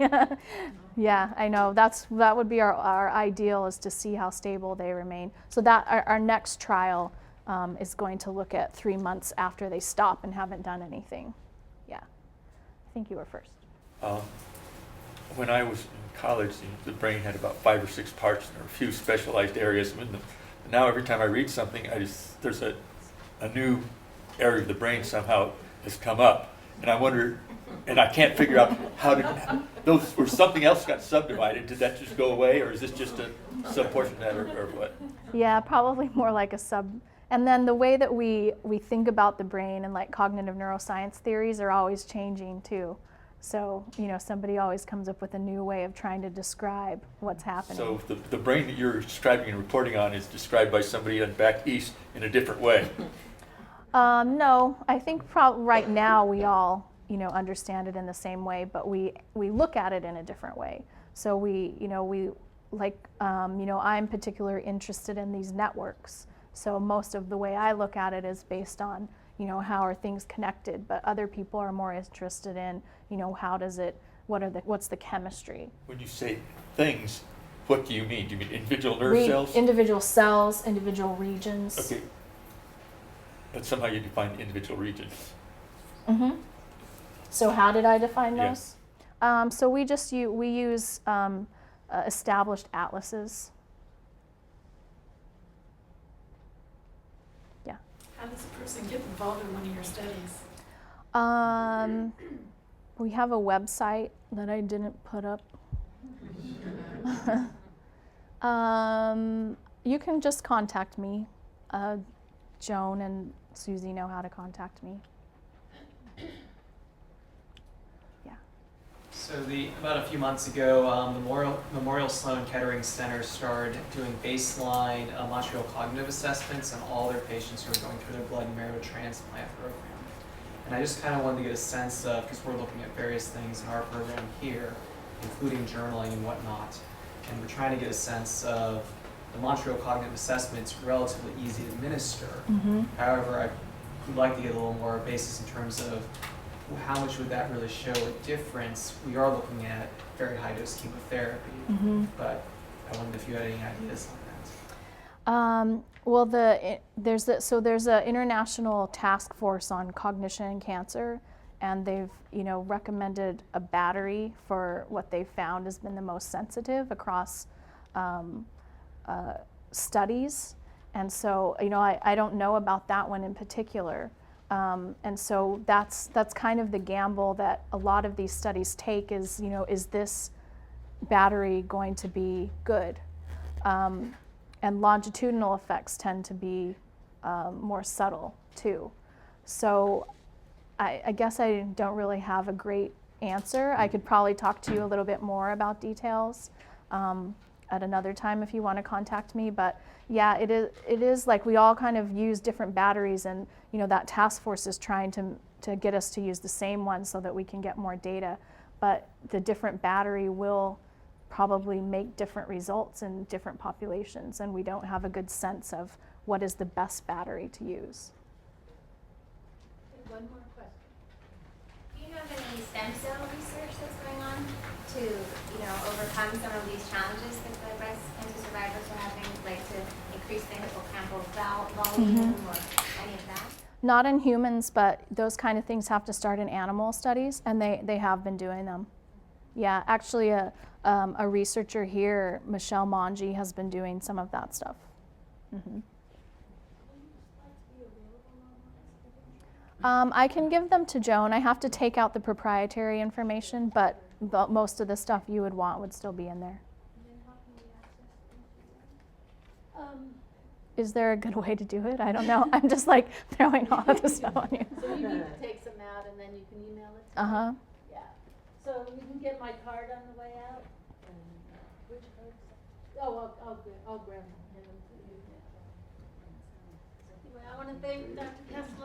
[SPEAKER 1] Yeah, I know. That would be our ideal, is to see how stable they remain. So that our next trial is going to look at 3 months after they stop and haven't done anything. Yeah. I think you were first.
[SPEAKER 2] When I was in college, the brain had about 5 or 6 parts, and there were a few specialized areas. Now every time I read something, there's a new area of the brain somehow has come up, and I wonder, and I can't figure out or something else got subdivided. Did that just go away, or is this just a subportion of that, or what?
[SPEAKER 1] Yeah, probably more like a sub. And then the way that we think about the brain and like cognitive neuroscience theories are always changing too. So, somebody always comes up with a new way of trying to describe what's happening.
[SPEAKER 2] So the brain that you're describing and reporting on is described by somebody back east in a different way.
[SPEAKER 1] No, I think right now we all, understand it in the same way, but we look at it in a different way. So I'm particularly interested in these networks. So most of the way I look at it is based on, how are things connected, but other people are more interested in, how does it, what's the chemistry.
[SPEAKER 2] When you say things, what do you mean? Do you mean individual nerve cells?
[SPEAKER 1] Individual cells, individual regions.
[SPEAKER 2] Okay. But somehow you define the individual regions.
[SPEAKER 1] Mm-hmm. So how did I define
[SPEAKER 2] Yeah.
[SPEAKER 1] those? So we use established atlases. Yeah.
[SPEAKER 9] How does a person get involved in one of your studies?
[SPEAKER 1] We have a website that I didn't put up. You can just contact me. Joan and Susie know how to contact me.
[SPEAKER 15] So about a few months ago, the Memorial Sloan Kettering Center started doing baseline Montreal cognitive assessments on all their patients who are going through their blood and marrow transplant program. And I just kind of wanted to get a sense of, because we're looking at various things in our program here, including journaling and whatnot, and we're trying to get a sense of the Montreal cognitive assessment's relatively easy to administer.
[SPEAKER 1] Mm-hmm.
[SPEAKER 15] However, I would like to get a little more basis in terms of how much would that really show a difference? We are looking at very high dose chemotherapy, but I wondered if you had any ideas on that.
[SPEAKER 1] Well, there's an international task force on cognition and cancer, and they've recommended a battery for what they've found has been the most sensitive across studies. And so I don't know about that one in particular. And so that's kind of the gamble that a lot of these studies take is, is this battery going to be good? And longitudinal effects tend to be more subtle too. So I guess I don't really have a great answer. I could probably talk to you a little bit more about details at another time if you want to contact me. But yeah, it is like we all kind of use different batteries, and that task force is trying to get us to use the same one so that we can get more data. But the different battery will probably make different results in different populations, and we don't have a good sense of what is the best battery to use.
[SPEAKER 6] One more question.
[SPEAKER 10] Do you know of any stem cell research that's going on to, overcome some of these challenges that the breast cancer survivors are having, like to increase the hippocampal volume or any of that?
[SPEAKER 1] Not in humans, but those kind of things have to start in animal studies, and they have been doing them. Yeah, actually a researcher here, Michelle Mongi, has been doing some of that stuff. I can give them to Joan. I have to take out the proprietary information, but most of the stuff you would want would still be in there. Is there a good way to do it? I don't know. I'm just like throwing all of this stuff on you.
[SPEAKER 8] So you need to take some out and then you can email it to me? Yeah. So you can get my card on the way out? Which card? Oh, I'll grab them. Hand them to you. Anyway, I want to thank Dr. Kesler